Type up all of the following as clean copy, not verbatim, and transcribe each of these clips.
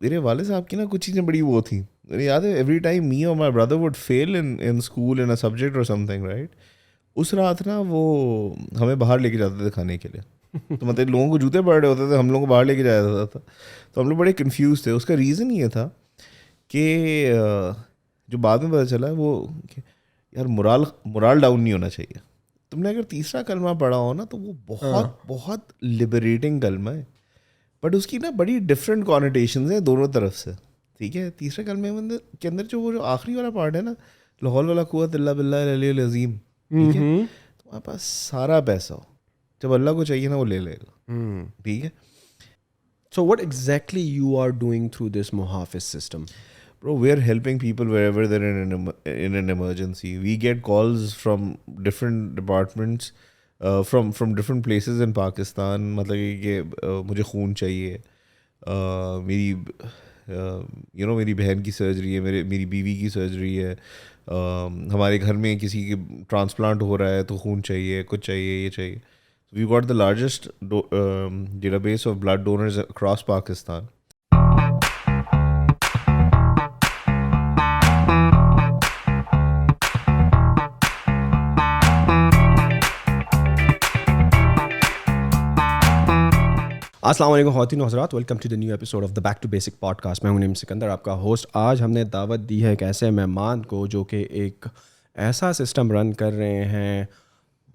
मेरे वाले साहब की ना कुछ चीज़ें बड़ी वो थी, मुझे याद है एवरी टाइम मी और my brother would fail in school in a subject और समथिंग राइट, उस रात ना वो हमें बाहर लेके जाते थे खाने के लिए। तो मतलब लोगों को जूते पड़ रहे होते थे, हम लोगों को बाहर लेके जाया जाता था। तो हम लोग बड़े कंफ्यूज थे। उसका रीज़न ये था कि जो बाद में पता चला वो कि यार मोराल डाउन नहीं होना चाहिए। तुमने अगर तीसरा कलमा पढ़ा हो ना तो वो बहुत बहुत लिबरेटिंग कलमा है, बट उसकी ना बड़ी डिफरेंट कॉनोटेशंस हैं दोनों तरफ से। ठीक है, तीसरे कलमे के अंदर जो वो जो आखिरी वाला पार्ट है ना, लाहौल वाला कुव्वत इल्ला बिल्लाह अल अज़ीम, ठीक है, तुम्हारे पास सारा पैसा हो, जब अल्लाह को चाहिए ना वो ले लेगा। ठीक है So what exactly you are doing through this Muhaffiz system? bro, we're helping people wherever they're in an emergency. We get calls from different departments, from different places in Pakistan, मतलब कि मुझे खून चाहिए, मेरी मेरी बहन की सर्जरी है, मेरी बीवी की सर्जरी है, हमारे घर में किसी की ट्रांसप्लांट हो रहा है तो खून चाहिए, कुछ चाहिए, ये चाहिए. So we've got the largest database of blood donors across Pakistan. अस्सलाम वालेकुम ख़वातीन और हज़रात, welcome to the new episode of the back to basic podcast. मैं हूं नीम सिकंदर, आपका होस्ट। आज हमने दावत दी है एक ऐसे मेहमान को जो कि एक ऐसा सिस्टम रन कर रहे हैं,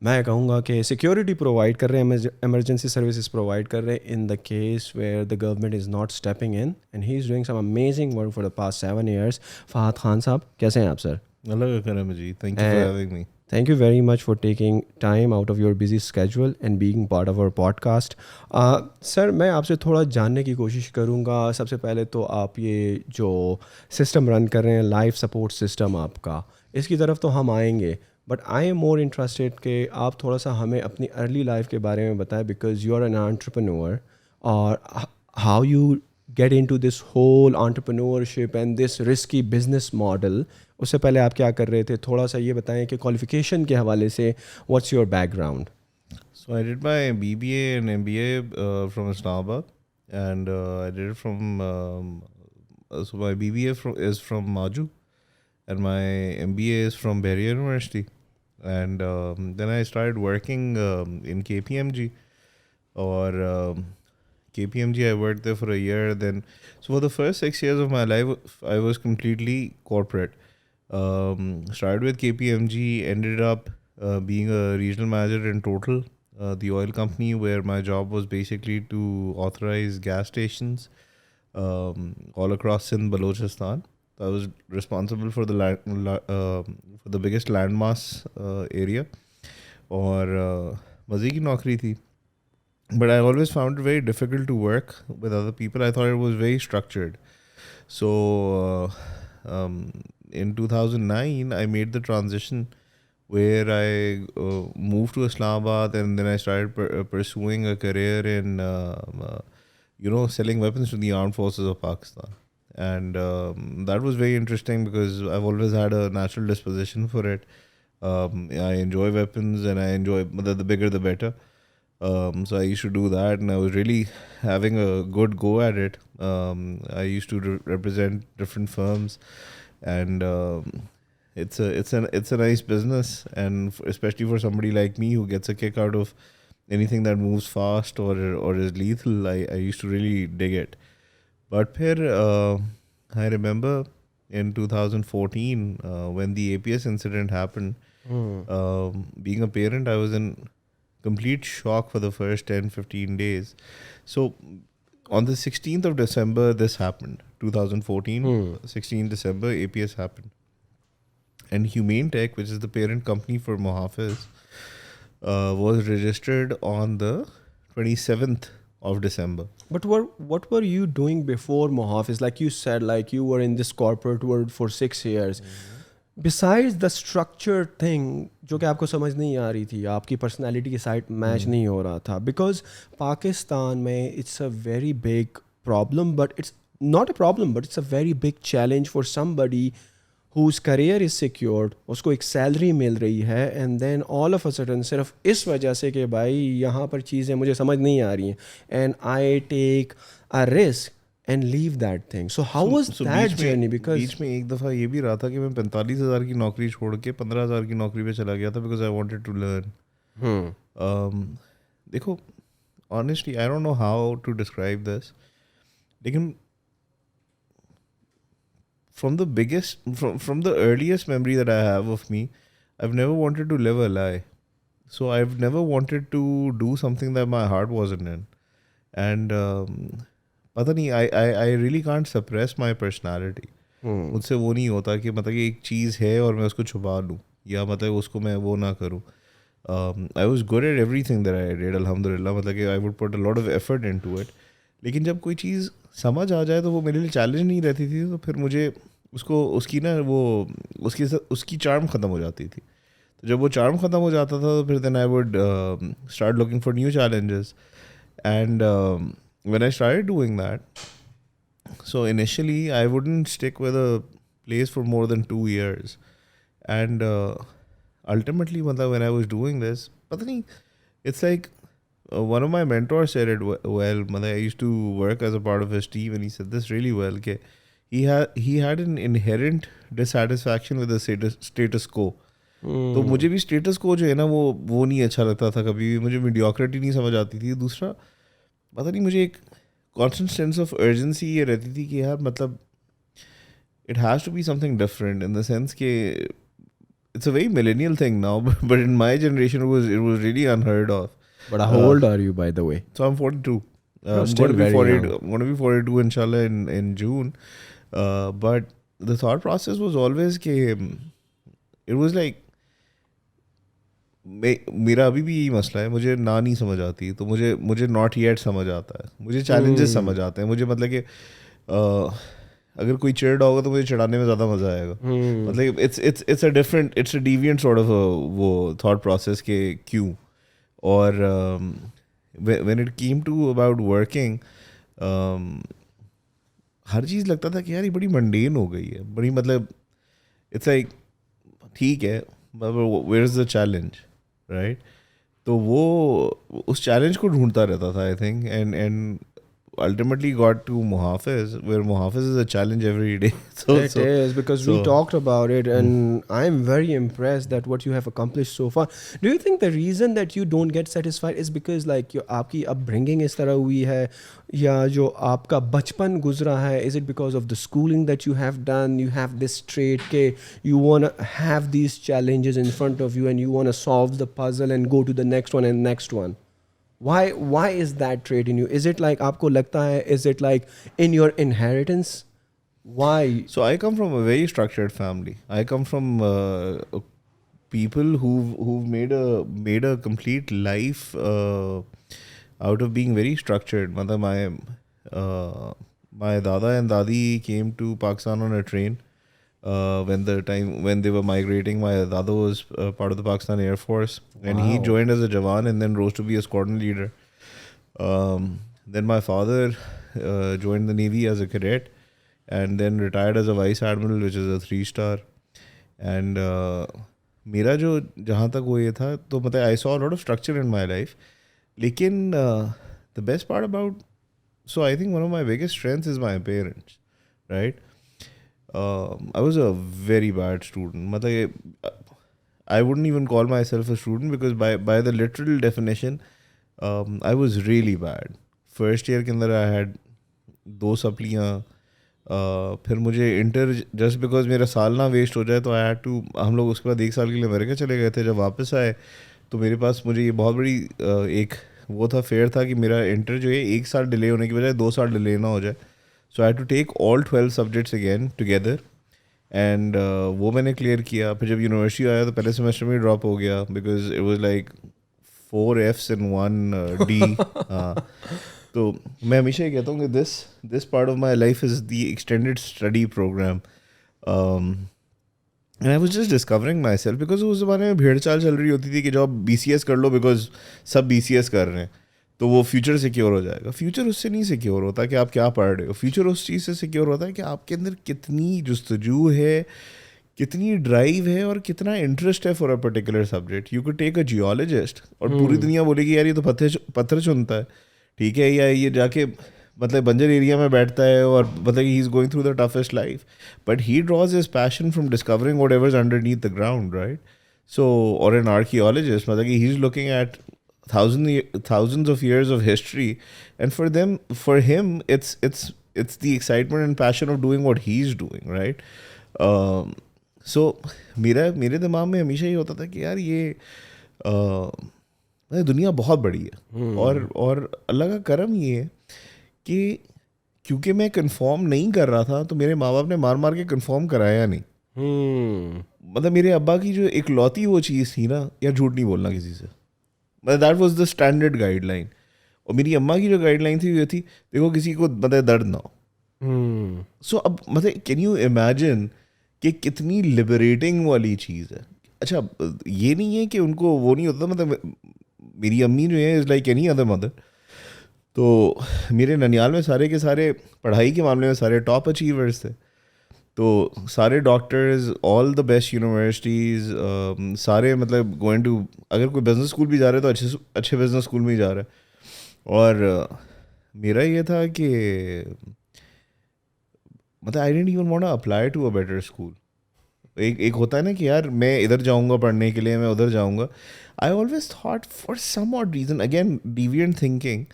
मैं कहूँगा कि सिक्योरिटी प्रोवाइड कर रहे हैं, एमरजेंसी सर्विसेज प्रोवाइड कर रहे हैं in the case where the government is not stepping in, and he is doing some amazing work for the past 7 years। Fahad Khan साहब, कैसे हैं आप सर? अल्लाह का करम है जी, thank you for having me. Thank you very much for taking time out of your busy schedule and being part of our podcast. Sir, मैं आपसे थोड़ा जानने की कोशिश करूँगा। सबसे पहले तो आप ये जो सिस्टम रन कर रहे हैं, लाइफ सपोर्ट सिस्टम आपका, इसकी तरफ तो हम आएंगे, but I am more interested कि आप थोड़ा सा हमें अपनी अर्ली लाइफ के बारे में बताएं, because you are an entrepreneur, और how you get into this whole entrepreneurship and this risky business model. उससे पहले आप क्या कर रहे थे, थोड़ा सा ये बताएं कि क्वालिफिकेशन के हवाले से what's your background? So I did my BBA and MBA from Islamabad, and I did it from so my BBA is from Maju, and my MBA is from 𝗪𝘶𝗰𝗵 University, and then I started working in KPMG, or KPMG, I worked there for a year. Then, so for the first 6 years of my life, I was completely corporate. Started with KPMG, ended up being a regional manager in Total, the oil company, where my job was basically to authorize gas stations all across Sindh, Balochistan. So I was responsible for for the biggest landmass area, और मज़े की नौकरी थी. But I always found it very difficult to work with other people. I thought it was very structured. So in 2009, I made the transition where I moved to Islamabad, and then I started pursuing a career in, selling weapons to the armed forces of Pakistan. And that was very interesting because I've always had a natural disposition for it. I enjoy weapons, and I enjoy the bigger the better. So I used to do that, and I was really having a good go at it. I used to represent different firms, and it's a nice business, and especially for somebody like me who gets a kick out of anything that moves fast or is lethal. I used to really dig it. But I remember in 2014 when the APS incident happened. Being a parent, I was in complete shock for the first 10-15 days. So on the 16th of December this happened, 2014. 16th December, APS happened, and Humane Tech, which is the parent company for Muhaffiz, was registered on the 27th of December. But what were you doing before Muhaffiz? Like you said, like you were in this corporate world for 6 years. Besides the structured thing, जो कि आपको समझ नहीं आ रही थी, आपकी personality के साथ मैच नहीं हो रहा था, बिकॉज पाकिस्तान में it's a very big problem, but it's not a problem, but it's a very big challenge for somebody whose career is secured, उसको एक सैलरी मिल रही है, and then all of a sudden सिर्फ इस वजह से कि भाई यहाँ पर चीज़ें मुझे समझ नहीं आ रही हैं, and I take a risk and leave that thing. So how was that journey? Because बीच में एक दफ़ा ये भी रहा था कि मैं 45,000 की नौकरी छोड़ के 15,000 की नौकरी पे चला गया था because I wanted to learn. देखो honestly I don't know how to describe this, लेकिन from the earliest memory that I have of me, I've never wanted to live a lie. So I've never wanted to do something that my heart wasn't in. And पता नहीं, I really can't suppress my personality. मुझसे वो नहीं होता कि मतलब कि एक चीज़ है और मैं उसको छुपा लूँ या मतलब उसको मैं वो ना करूँ. I was good at everything that I did, alhamdulillah. मतलब कि I would put a lot of effort into it. लेकिन जब कोई चीज़ समझ आ जाए तो वो मेरे लिए चैलेंज नहीं रहती थी, तो फिर मुझे उसकी ना वो उसकी चार्म ख़त्म हो जाती थी. तो जब वो चार्म ख़त्म हो जाता था तो फिर then I would start looking for new challenges. And when I started doing that, so initially I wouldn't stick with a place for more than 2 years. And ultimately when I was doing this, pata nahi, it's like one of my mentors said it well. I used to work as a part of his team, and he said this really well, ke he had an inherent dissatisfaction with the status quo. तो मुझे भी status को जो है ना वो नहीं अच्छा लगता था कभी भी. मुझे मीडियोक्रिटी नहीं समझ आती थी. दूसरा पता नहीं, मुझे एक constant sense of urgency ये रहती थी कि यार मतलब it has to be something different, in the sense कि it's a very millennial thing now, but in my generation it was really unheard of. But how old are you, by the way? So I'm 42. I'm still going to be very 40. young. I'm going to be 42 inshallah in June. But the thought process was always कि it was like मेरा अभी भी यही मसला है, मुझे ना नहीं समझ आती, तो मुझे नॉट येट समझ आता है, मुझे चैलेंजेस समझ आते हैं. मुझे मतलब कि अगर कोई चिढ़ होगा तो मुझे चिढ़ाने में ज़्यादा मज़ा आएगा. मतलब it's a deviant sort of वो थॉट प्रोसेस के क्यों. और when it came to about working, हर चीज़ लगता था कि यार ये बड़ी मंडेन हो गई है, बड़ी मतलब इट्स लाइक ठीक है, where is the challenge, right. तो वो उस चैलेंज को ढूंढता रहता था, I think, and ultimately got to Muhaffiz, where Muhaffiz is a challenge every day. It is, because we talked about it, and I'm very impressed that what you have accomplished so far. Do you think the reason that you don't get satisfied is because like आपकी upbringing इस तरह हुई है, या जो आपका बचपन गुजरा है, is it because of the schooling that you have done, you have this trait के you want to have these challenges in front of you and you want to solve the puzzle and go to the next one and next one? Why is that trait in you? Is it like आपको लगता है, is it like in your inheritance? Why? So I come from a very structured family. I come from people who've made a complete life out of being very structured. मतलब my dada and dadi came to Pakistan on a train. When they were migrating, my dada was part of the Pakistan Air Force, and he joined as a Jawan and then rose to be a squadron leader. Then my father joined the Navy as a cadet and then retired as a Vice Admiral, which is a 3-star. And मेरा जो जहाँ तक वो ये था, तो मतलब I saw a lot of structure in my life. लेकिन the best part about, so I think one of my biggest strengths is my parents, right? I was a very bad student. मतलब I wouldn't even call myself a student, because by the literal definition, I was really bad. First year के अंदर I had 2 सप्लियाँ. फिर मुझे inter, just because मेरा साल ना waste हो जाए, तो आई हैड टू, हम लोग उसके बाद 1 साल के लिए अमेरिका चले गए थे. जब वापस आए तो मेरे पास मुझे ये बहुत बड़ी एक वो था, फेयर था कि मेरा इंटर जो है 1 साल डिले होने की बजाय 2 साल डिले ना हो जाए. So I had to take all 12 subjects again together, and वो मैंने क्लियर किया. फिर जब यूनिवर्सिटी आया तो पहले सेमेस्टर में ड्रॉप हो गया, because it was like 4 Fs and 1 D. तो मैं हमेशा ये कहता हूँ कि this part of my life is the extended study programme. And I was just discovering myself, because उस ज़माने में भेड़ चाल चल रही होती थी कि जो आप BCS कर लो, बिकॉज सब BCS कर रहे हैं तो वो फ्यूचर सिक्योर हो जाएगा. फ्यूचर उससे नहीं सिक्योर होता कि आप क्या पढ़ रहे हो. फ्यूचर उस चीज़ से सिक्योर होता है कि आपके अंदर कितनी जुस्तजू है, कितनी ड्राइव है और कितना इंटरेस्ट है for a particular subject. You could take a geologist और पूरी दुनिया बोलेगी यार ये तो पत्थर चुनता है, ठीक है, या ये जाके मतलब बंजर एरिया में बैठता है और मतलब he is going through the toughest life, but he draws his passion from discovering whatever's underneath the ground, right? So और एन आर्कियोलॉजिस्ट, मतलब कि he is looking at thousands of years of history, and for him it's the excitement and passion of doing what he's doing, right? So मेरे दिमाग में हमेशा ये होता था कि यार ये दुनिया बहुत बड़ी है, और अल्लाह का करम ये है कि क्योंकि मैं कन्फर्म नहीं कर रहा था तो मेरे माँ बाप ने मार मार के कन्फर्म कराया नहीं। मतलब मेरे अब्बा की जो इकलौती वो चीज़ थी ना, यार झूठ नहीं बोलना किसी से, मतलब that was the standard guideline. और मेरी अम्मा की जो गाइडलाइन थी वो थी, देखो किसी को मतलब दर्द ना हो। सो अब मतलब कैन यू इमेजिन कि कितनी लिबरेटिंग वाली चीज़ है। अच्छा ये नहीं है कि उनको वो नहीं होता, मतलब मेरी अम्मी जो है is like any other mother. तो मेरे ननियाल में सारे के सारे पढ़ाई के मामले में सारे टॉप अचीवर्स थे, तो सारे doctors, all the best universities, सारे मतलब गोइंग टू, अगर कोई बिजनेस स्कूल भी जा रहे हैं तो अच्छे बिजनेस स्कूल में ही जा रहा है। और मेरा ये था कि मतलब I didn't even want to apply to a better school. एक होता है ना कि यार मैं इधर जाऊंगा पढ़ने के लिए, मैं उधर जाऊंगा। I always thought for some odd reason, again deviant thinking,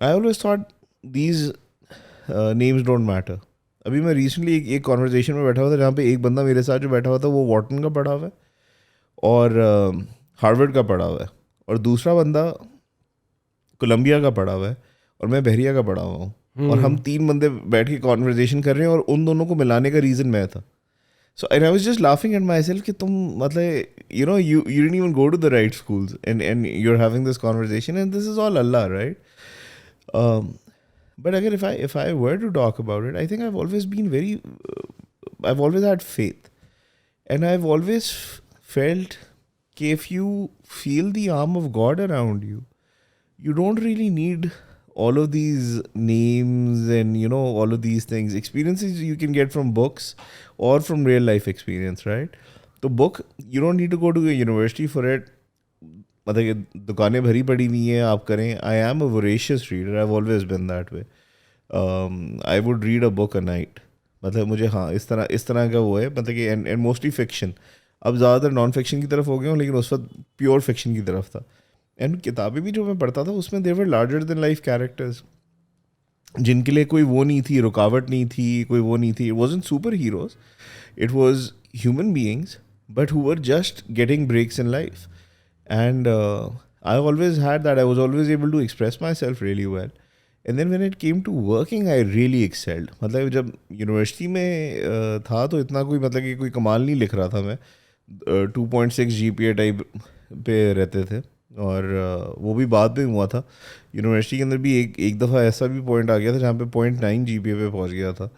I always thought these names don't matter. अभी मैं रिसेंटली एक कॉन्वर्जेशन में बैठा हुआ था जहाँ पे एक बंदा मेरे साथ जो बैठा हुआ था वो वॉर्टन का पढ़ा हुआ है और हार्वर्ड का पढ़ा हुआ है, और दूसरा बंदा कोलंबिया का पढ़ा हुआ है और मैं बहरिया का पढ़ा हुआ हूँ। और हम तीन बंदे बैठ के कॉन्वर्जेशन कर रहे हैं और उन दोनों को मिलाने का रीज़न मैं था। So and I was just laughing at myself कि तुम मतलब you didn't even go to the right schools and you're having this conversation and this is all Allah, right? But again, if I were to talk about it, I think I've always been I've always had faith, and I've always felt कि if you feel the arm of God around you, you don't really need all of these names and all of these things. Experiences you can get from books or from real life experience, right? तो book, you don't need to go to a university for it. मतलब दुकानें भरी पड़ी हुई हैं, आप करें। I am a voracious reader, I've always been that way. I would read a book a night. मतलब मुझे हाँ इस तरह का वो है, मतलब कि and mostly fiction. अब ज़्यादातर नॉन फिक्शन की तरफ हो गया हूँ, लेकिन उस वक्त प्योर फिक्शन की तरफ था। एंड किताबें भी जो मैं पढ़ता था उसमें देवर वर लार्जर देन लाइफ कैरेक्टर्स, जिनके लिए कोई वो नहीं थी, रुकावट नहीं थी, कोई वो नहीं थी। It wasn't superheroes, it was human beings but who were just getting breaks in life. And I always had that, I was always able to express myself really well. And then when it came to working I really excelled. मतलब जब university में था तो इतना कोई मतलब कि कोई कमाल नहीं लिख रहा था मैं, 2.6 GPA टाइप पे रहते थे, और वो भी बाद में हुआ था। यूनिवर्सिटी के अंदर भी एक दफ़ा ऐसा भी पॉइंट आ गया था जहाँ पे 0.9 GPA पे पहुँच गया था।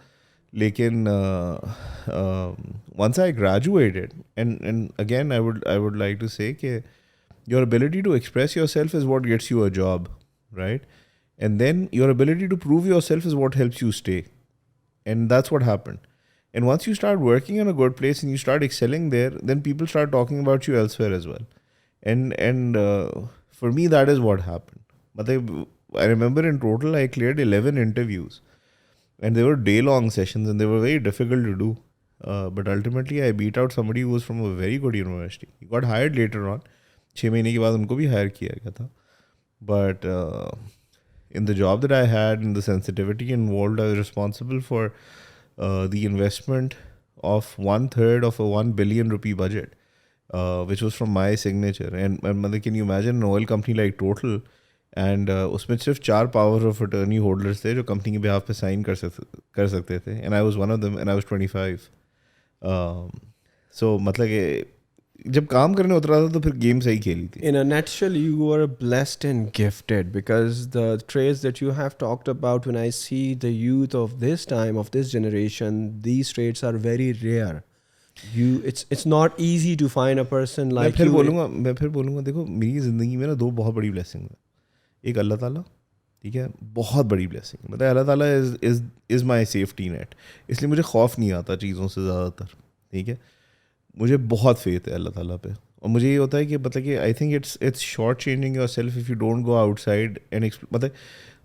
लेकिन once I graduated and again I would like to say कि your ability to express yourself is what gets you a job, right? And then your ability to prove yourself is what helps you stay, and that's what happened. And once you start working in a good place and you start excelling there, then people start talking about you elsewhere as well. And for me, that is what happened. But I remember in total, I cleared 11 interviews. And they were day-long sessions and they were very difficult to do. But ultimately, I beat out somebody who was from a very good university. He got hired later on. 6 महीने के बाद उनको भी hire किया गया था. But in the job that I had and the sensitivity involved, I was responsible for the investment of 1/3 of a 1 billion rupee budget, which was from my signature. And can you imagine an oil company like Total, and उसमें सिर्फ 4 power of attorney holders थे जो company के behalf पे sign कर सकते थे, and I was one of them, and I was 25. So मतलब कि जब काम करने उतरा था तो फिर गेम सही खेली थी. In a nutshell, you are blessed and gifted, because the traits that you have talked about, when I see the youth of this time, of this generation, these traits are very rare. It's not easy to find a person like you. मैं फिर बोलूँगा देखो मेरी ज़िंदगी में ना 2 बहुत बड़ी ब्लेसिंग है. एक अल्लाह ताला, ठीक है, बहुत बड़ी ब्लेसिंग. मतलब अल्लाह ताला इज़ माई सेफ्टी नेट, इसलिए मुझे खौफ नहीं आता चीज़ों से ज़्यादातर, ठीक है. मुझे बहुत फेथ है अल्लाह ताला पे, और मुझे ये होता है कि मतलब कि I think it's short changing your self if you don't go outside and मतलब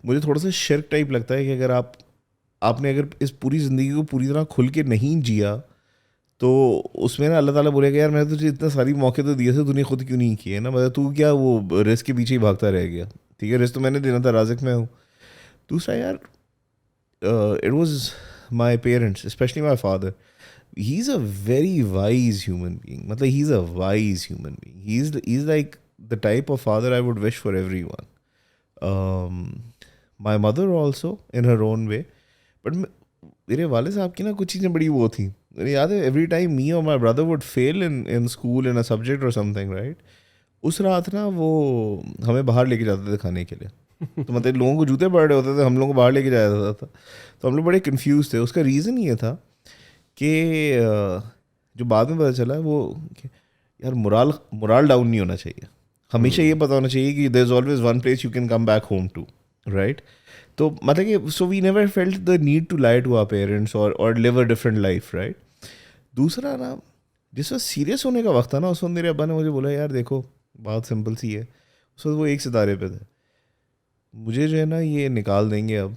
मुझे थोड़ा सा शिर्क टाइप लगता है कि अगर आपने अगर इस पूरी ज़िंदगी को पूरी तरह खुल के नहीं जिया तो उसमें ना अल्लाह ताला बोलेगा यार मैंने तुझे इतना सारी मौके तो दिए थे, तूने खुद क्यों नहीं किए ना, मतलब तू क्या वो रिस्क के पीछे ही भागता रह गया। ठीक है, रिस्क तो मैंने देना था, राज़िक मैं हूँ। दूसरा यार, it was my parents, specially my father, he is a very wise human being, मतलब he is a wise human being, he is like the type of father I would wish for everyone. My mother also in her own way, but मेरे वाले साहब की ना कुछ चीज़ें बड़ी वो थी, मुझे याद है एवरी टाइम मी और my brother would fail in school in a subject और समथिंग, राइट, उस रात ना वो हमें बाहर लेके जाते थे खाने के लिए. तो मतलब लोगों को जूते पड़ रहे होते थे, हम लोगों को बाहर लेके जाया जाता था. तो हम लोग बड़े कंफ्यूज थे. उसका रीज़न ये था कि जो बाद में पता चला वो कि यार मोराल डाउन नहीं होना चाहिए. हमेशा ये पता होना चाहिए कि there is always one place you can come back home to, right. तो मतलब कि so we never felt the need to lie to our parents और live a different life, right. दूसरा ना, जिस वक्त सीरियस होने का वक्त था ना, उस वक्त मेरे अब्बा ने मुझे बोला यार देखो बात सिंपल सी है. उस वक्त वो एक सितारे पे थे. मुझे जो है ना ये निकाल देंगे अब,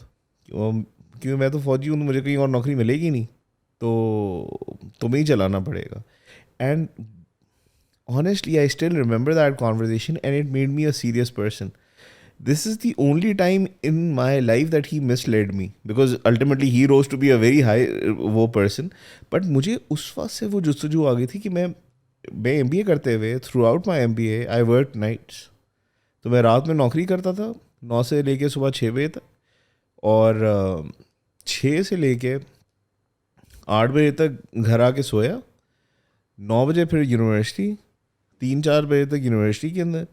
क्योंकि मैं तो फौजी हूँ, मुझे कहीं और नौकरी मिलेगी नहीं, तो तुम्हें ही चलाना पड़ेगा. And honestly I still remember that conversation and it made me a serious person. This is the only time in my life that he misled me, because ultimately he rose to be a very high वो person. but मुझे उस वक्त से वो जुस्तजू आ गई थी कि मैं MBA करते हुए throughout my MBA I work nights. तो मैं रात में नौकरी करता था 9 से लेके सुबह 6 बजे तक, और 6 से लेके 8 बजे तक घर आके सोया, 9 बजे फिर यूनिवर्सिटी, 3-4 बजे तक यूनिवर्सिटी के अंदर,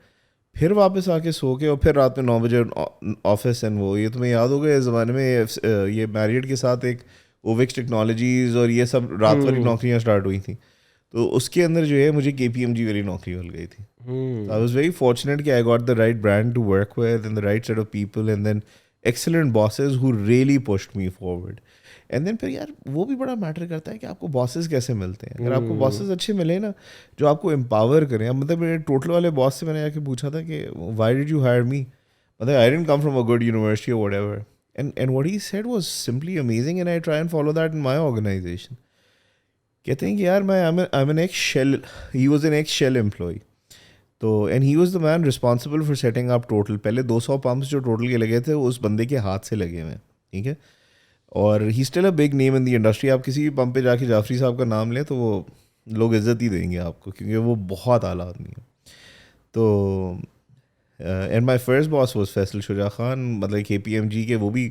फिर वापस आके सो के, और फिर रात में 9 बजे ऑफिस. एंड वो ये तुम्हें याद होगा इस ज़माने में ये मैरिड के साथ एक ओविक्स टेक्नोलॉजीज़ और ये सब रात वाली नौकरियाँ स्टार्ट हुई थी. तो उसके अंदर जो है मुझे KPMG वाली नौकरी मिल गई थी. आई वॉज वेरी फॉर्चुनेट कि I got the right brand to work with and the right set of people and then excellent bosses who really pushed me forward. And then फिर यार वो भी बड़ा मैटर करता है कि आपको बॉसेस कैसे मिलते हैं. अगर आपको बॉसेस अच्छे मिले ना जो आपको एम्पावर करें. अब मतलब मेरे टोटल वाले बॉस से मैंने आके पूछा था कि why did you hire me, मतलब I didn't come from a good university और whatever. And what he said was simply amazing and I try and follow that in my organization. कहते हैं कि यार मैं I am an ex Shell, he was an ex Shell employ. तो and he was the man responsible for setting up Total. पहले 200 pumps जो total के लगे थे उस बंदे के हाथ से लगे हुए, ठीक है. और he still a big name in the industry. आप किसी भी पंप पे जाके जाफरी साहब का नाम लें तो वो लोग इज्जत ही देंगे आपको, क्योंकि वो बहुत आला आदमी है. तो and my first boss was Faisal Shuja Khan, मतलब KPMG के वो भी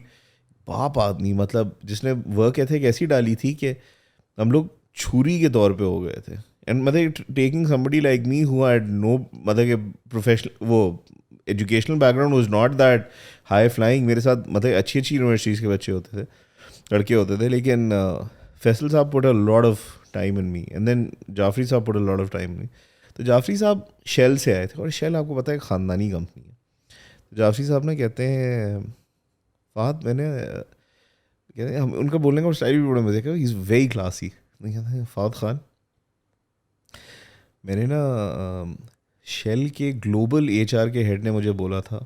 बाप आदमी, मतलब जिसने वर्क एथिक ऐसी डाली थी कि हम लोग छुरी के तौर पे हो गए थे. एंड मतलब taking somebody like me who had no, मतलब कि प्रोफेशनल वो educational background was not that high flying. मेरे साथ मतलब अच्छी यूनिवर्सिटीज़ के बच्चे होते थे, लड़के होते थे, लेकिन फैसल साहब put a lot of time in me and then Jafri साहब put a lot of time in me. तो जाफरी साहब शेल से आए थे, और शेल आपको पता है ख़ानदानी कंपनी है. तो जाफरी साहब ना कहते हैं फहद, मैंने कहते हैं हम उनका बोलने का स्टाइल भी बड़ा मजे का, ही इज़ वेरी क्लासी. कहते हैं फहद खान, मैंने ना शेल के ग्लोबल HR के हेड ने मुझे बोला था,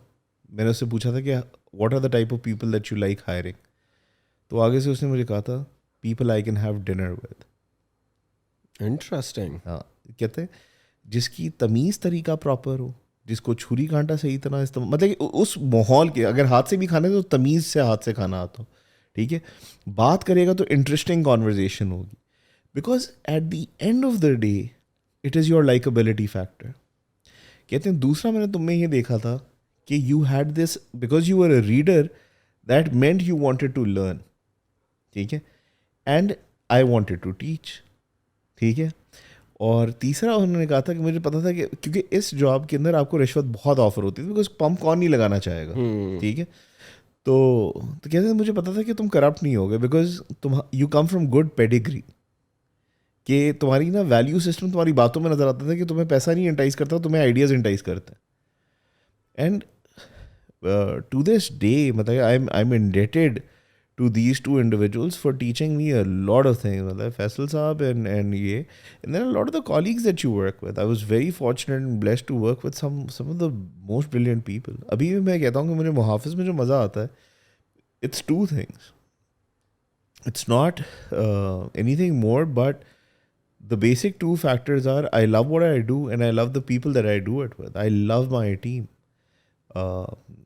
मैंने उससे पूछा था कि what are the type of people that you like hiring. तो आगे से उसने मुझे कहा था people I can have dinner with. Interesting. हाँ, कहते हैं जिसकी तमीज़ तरीका प्रॉपर हो, जिसको छुरी कांटा सही तरह इस्तेमाल, मतलब कि उस माहौल के, अगर हाथ से भी खाने तो तमीज़ से हाथ से खाना आता हो, ठीक है, बात करेगा तो इंटरेस्टिंग कॉन्वर्जेसन होगी. Because at the end of the day it is your likeability factor. कहते हैं दूसरा मैंने तुम में ये देखा था कि you had this, because you are a reader, that meant you wanted to learn, ठीक है, and I wanted to teach, ठीक है. और तीसरा उन्होंने कहा था कि मुझे पता था कि क्योंकि इस जॉब के अंदर आपको रिश्वत बहुत ऑफर होती थी, बिकॉज पंप कौन नहीं लगाना चाहेगा, ठीक है. तो कहते हैं मुझे पता था कि तुम करप्ट नहीं होगे, बिकॉज तुम you come from good pedigree, कि तुम्हारी ना वैल्यू सिस्टम तुम्हारी बातों में नजर आता था कि तुम्हें पैसा नहीं एंटाइज करता, तुम्हें आइडियाज़ एंटाइज करते हैं. एंड टू दिस डे मतलब I am indebted to these two individuals for teaching me a lot of things. मतलब Faisal साहब and ये, and then a lot of the colleagues that you work with. I was very fortunate and blessed to work with some of the most brilliant people. अभी भी मैं कहता हूँ कि मुझे मुहाफिज में जो मज़ा आता है, it's two things. It's not anything more, but the basic two factors are I love what I do and I love the people that I do it with. I love my team.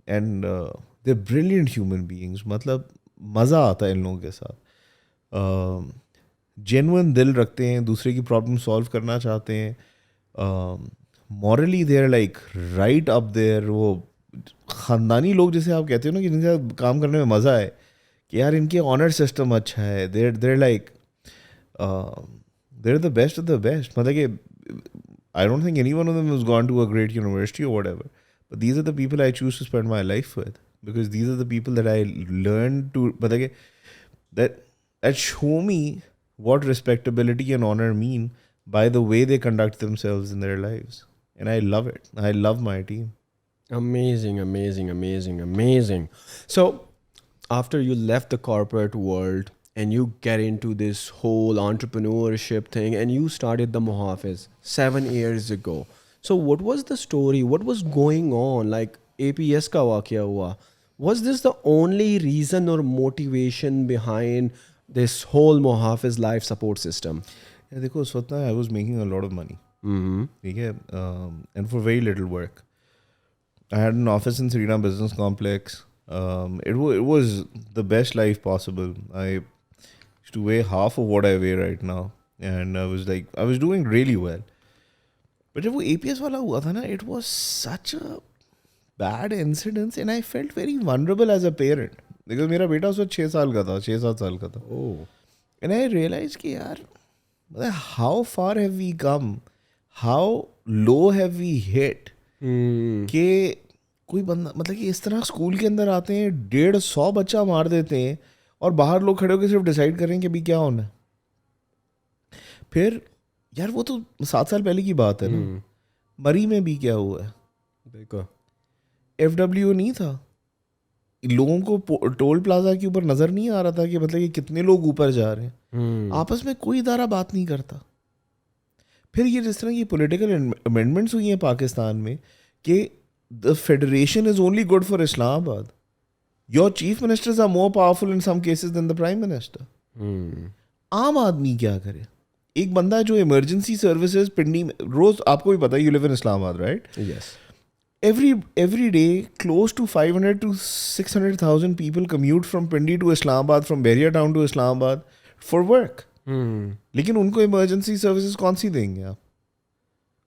And they're brilliant human beings. मतलब मज़ा आता है इन लोगों के साथ. Genuine दिल रखते हैं, दूसरे की प्रॉब्लम सॉल्व करना चाहते हैं. Morally they are like right up there. वो ख़ानदानी लोग जैसे आप कहते हो ना कि जिनके साथ काम करने में मज़ा है, कि यार इनके ऑनर सिस्टम अच्छा है. There like there the best of the best. मतलब कि I don't think any one of them has gone to a great university और whatever, but these are the people I choose to spend my life with. Because these are the people that I learned to, that show me what respectability and honor mean by the way they conduct themselves in their lives. And I love it. I love my team. Amazing, amazing, amazing, amazing. So, after you left the corporate world and you get into this whole entrepreneurship thing and you started the Muhaffiz 7 years ago. So, what was the story? What was going on? Like, APS का वाक़या हुआ. Was this the only reason or motivation behind this whole Muhaffiz life support system? Yeah, देखो उस वक्त I was making a lot of money. ठीक है, and for very little work. I had an office in Srina Business Complex. It was the best life possible. I used to weigh half of what I weigh right now, and I was doing really well. But जब वो APS वाला हुआ था ना, it was such a bad incidents and I felt very vulnerable as a parent because मेरा बेटा उस वक्त 6 7 साल का था. And I realized कि यार how far have we come, how low have we hit, कि कोई बंदा मतलब कि इस तरह स्कूल के अंदर आते हैं, 150 बच्चा मार देते हैं और बाहर लोग खड़े होकर सिर्फ डिसाइड करें कि अभी क्या होना है. फिर यार वो तो 7 साल पहले की बात है ना. मरी में भी क्या हुआ है, देखो FW नहीं था, लोगों को टोल प्लाजा के ऊपर नज़र नहीं आ रहा था कि मतलब कि कितने लोग ऊपर जा रहे हैं. आपस में कोई इदारा बात नहीं करता. फिर ये जिस तरह की पॉलिटिकल अमेंडमेंट्स हुई हैं पाकिस्तान में कि the federation is only good for Islamabad. Your chief ministers are more powerful in some cases than the prime minister. आम आदमी क्या करे? एक बंदा जो इमरजेंसी सर्विसेज पिंडी में रोज, आपको भी पता है, you live in Islamabad right? Yes. Every day, close to 500 to 600,000 people commute from Pindi to Islamabad, from Bahria town to Islamabad for work. लेकिन उनको इमरजेंसी सर्विसेज कौन सी देंगे आप?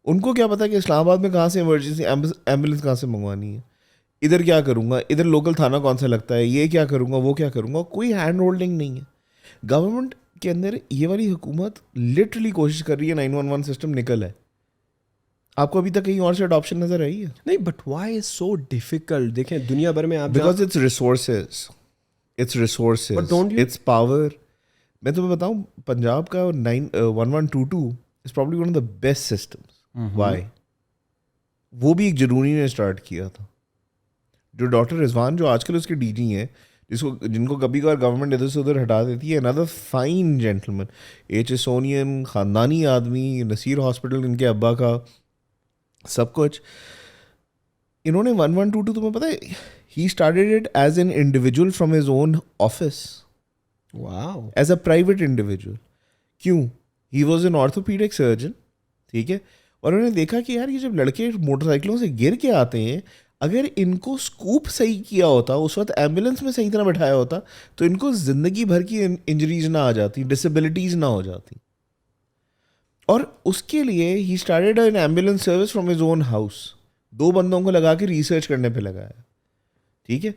उनको क्या पता कि इस्लामाबाद में कहाँ से इमरजेंसी एम्बुलेंस कहाँ से मंगवानी है, इधर क्या करूँगा, इधर लोकल थाना कौन सा लगता है, ये क्या करूँगा, वो क्या करूँगा. कोई हैंड होल्डिंग नहीं है. गवर्नमेंट के अंदर ये वाली हुकूमत लिटरली कोशिश कर रही है 911 सिस्टम निकल है. आपको अभी तक कहीं और से अडॉप्शन नजर आई है? नहीं. But why is so difficult? देखें दुनिया भर में आप, because it's resources, it's power. मैं तुम्हें बताऊं, पंजाब का 1122 is probably one of the best systems. Why? वो भी एक जरूरी ने स्टार्ट किया था. जो डॉक्टर रिजवान, जो आजकल उसके DG हैं, जिनको कभी कभार गवर्नमेंट इधर से उधर हटा देती है, अनदर फाइन जेंटलमैन, HSonian, ख़ानदानी आदमी, नसीर हॉस्पिटल इनके अब्बा का, सब कुछ. इन्होंने 1122, तुम्हें पता है, he started it as an individual from his own office. Wow. As a private individual. क्यों? He was an orthopaedic surgeon. ठीक है. और उन्होंने देखा कि यार ये जब लड़के मोटरसाइकिलों से गिर के आते हैं, अगर इनको स्कूप सही किया होता, उस वक्त एम्बुलेंस में सही तरह बैठाया होता, तो इनको ज़िंदगी भर की इंजरीज ना आ जाती, डिसेबिलिटीज़ ना हो जाती. और उसके लिए he started N ambulance service from his own house. 2 बंदों को लगा के रिसर्च करने पे लगाया. ठीक है.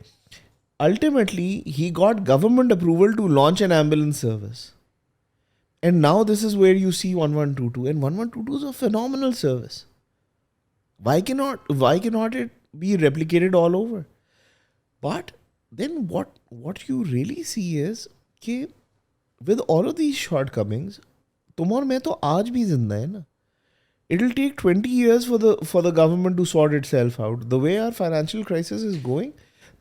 Ultimately he got government approval to launch an ambulance service. And now this is where you see 1122. And 1122 is a phenomenal service. Why cannot it be replicated all over? But then what you really see is कि with all of these shortcomings, तुम और मैं तो आज भी जिंदा है ना. It will take 20 years for the government to sort itself out. The way our financial crisis is going,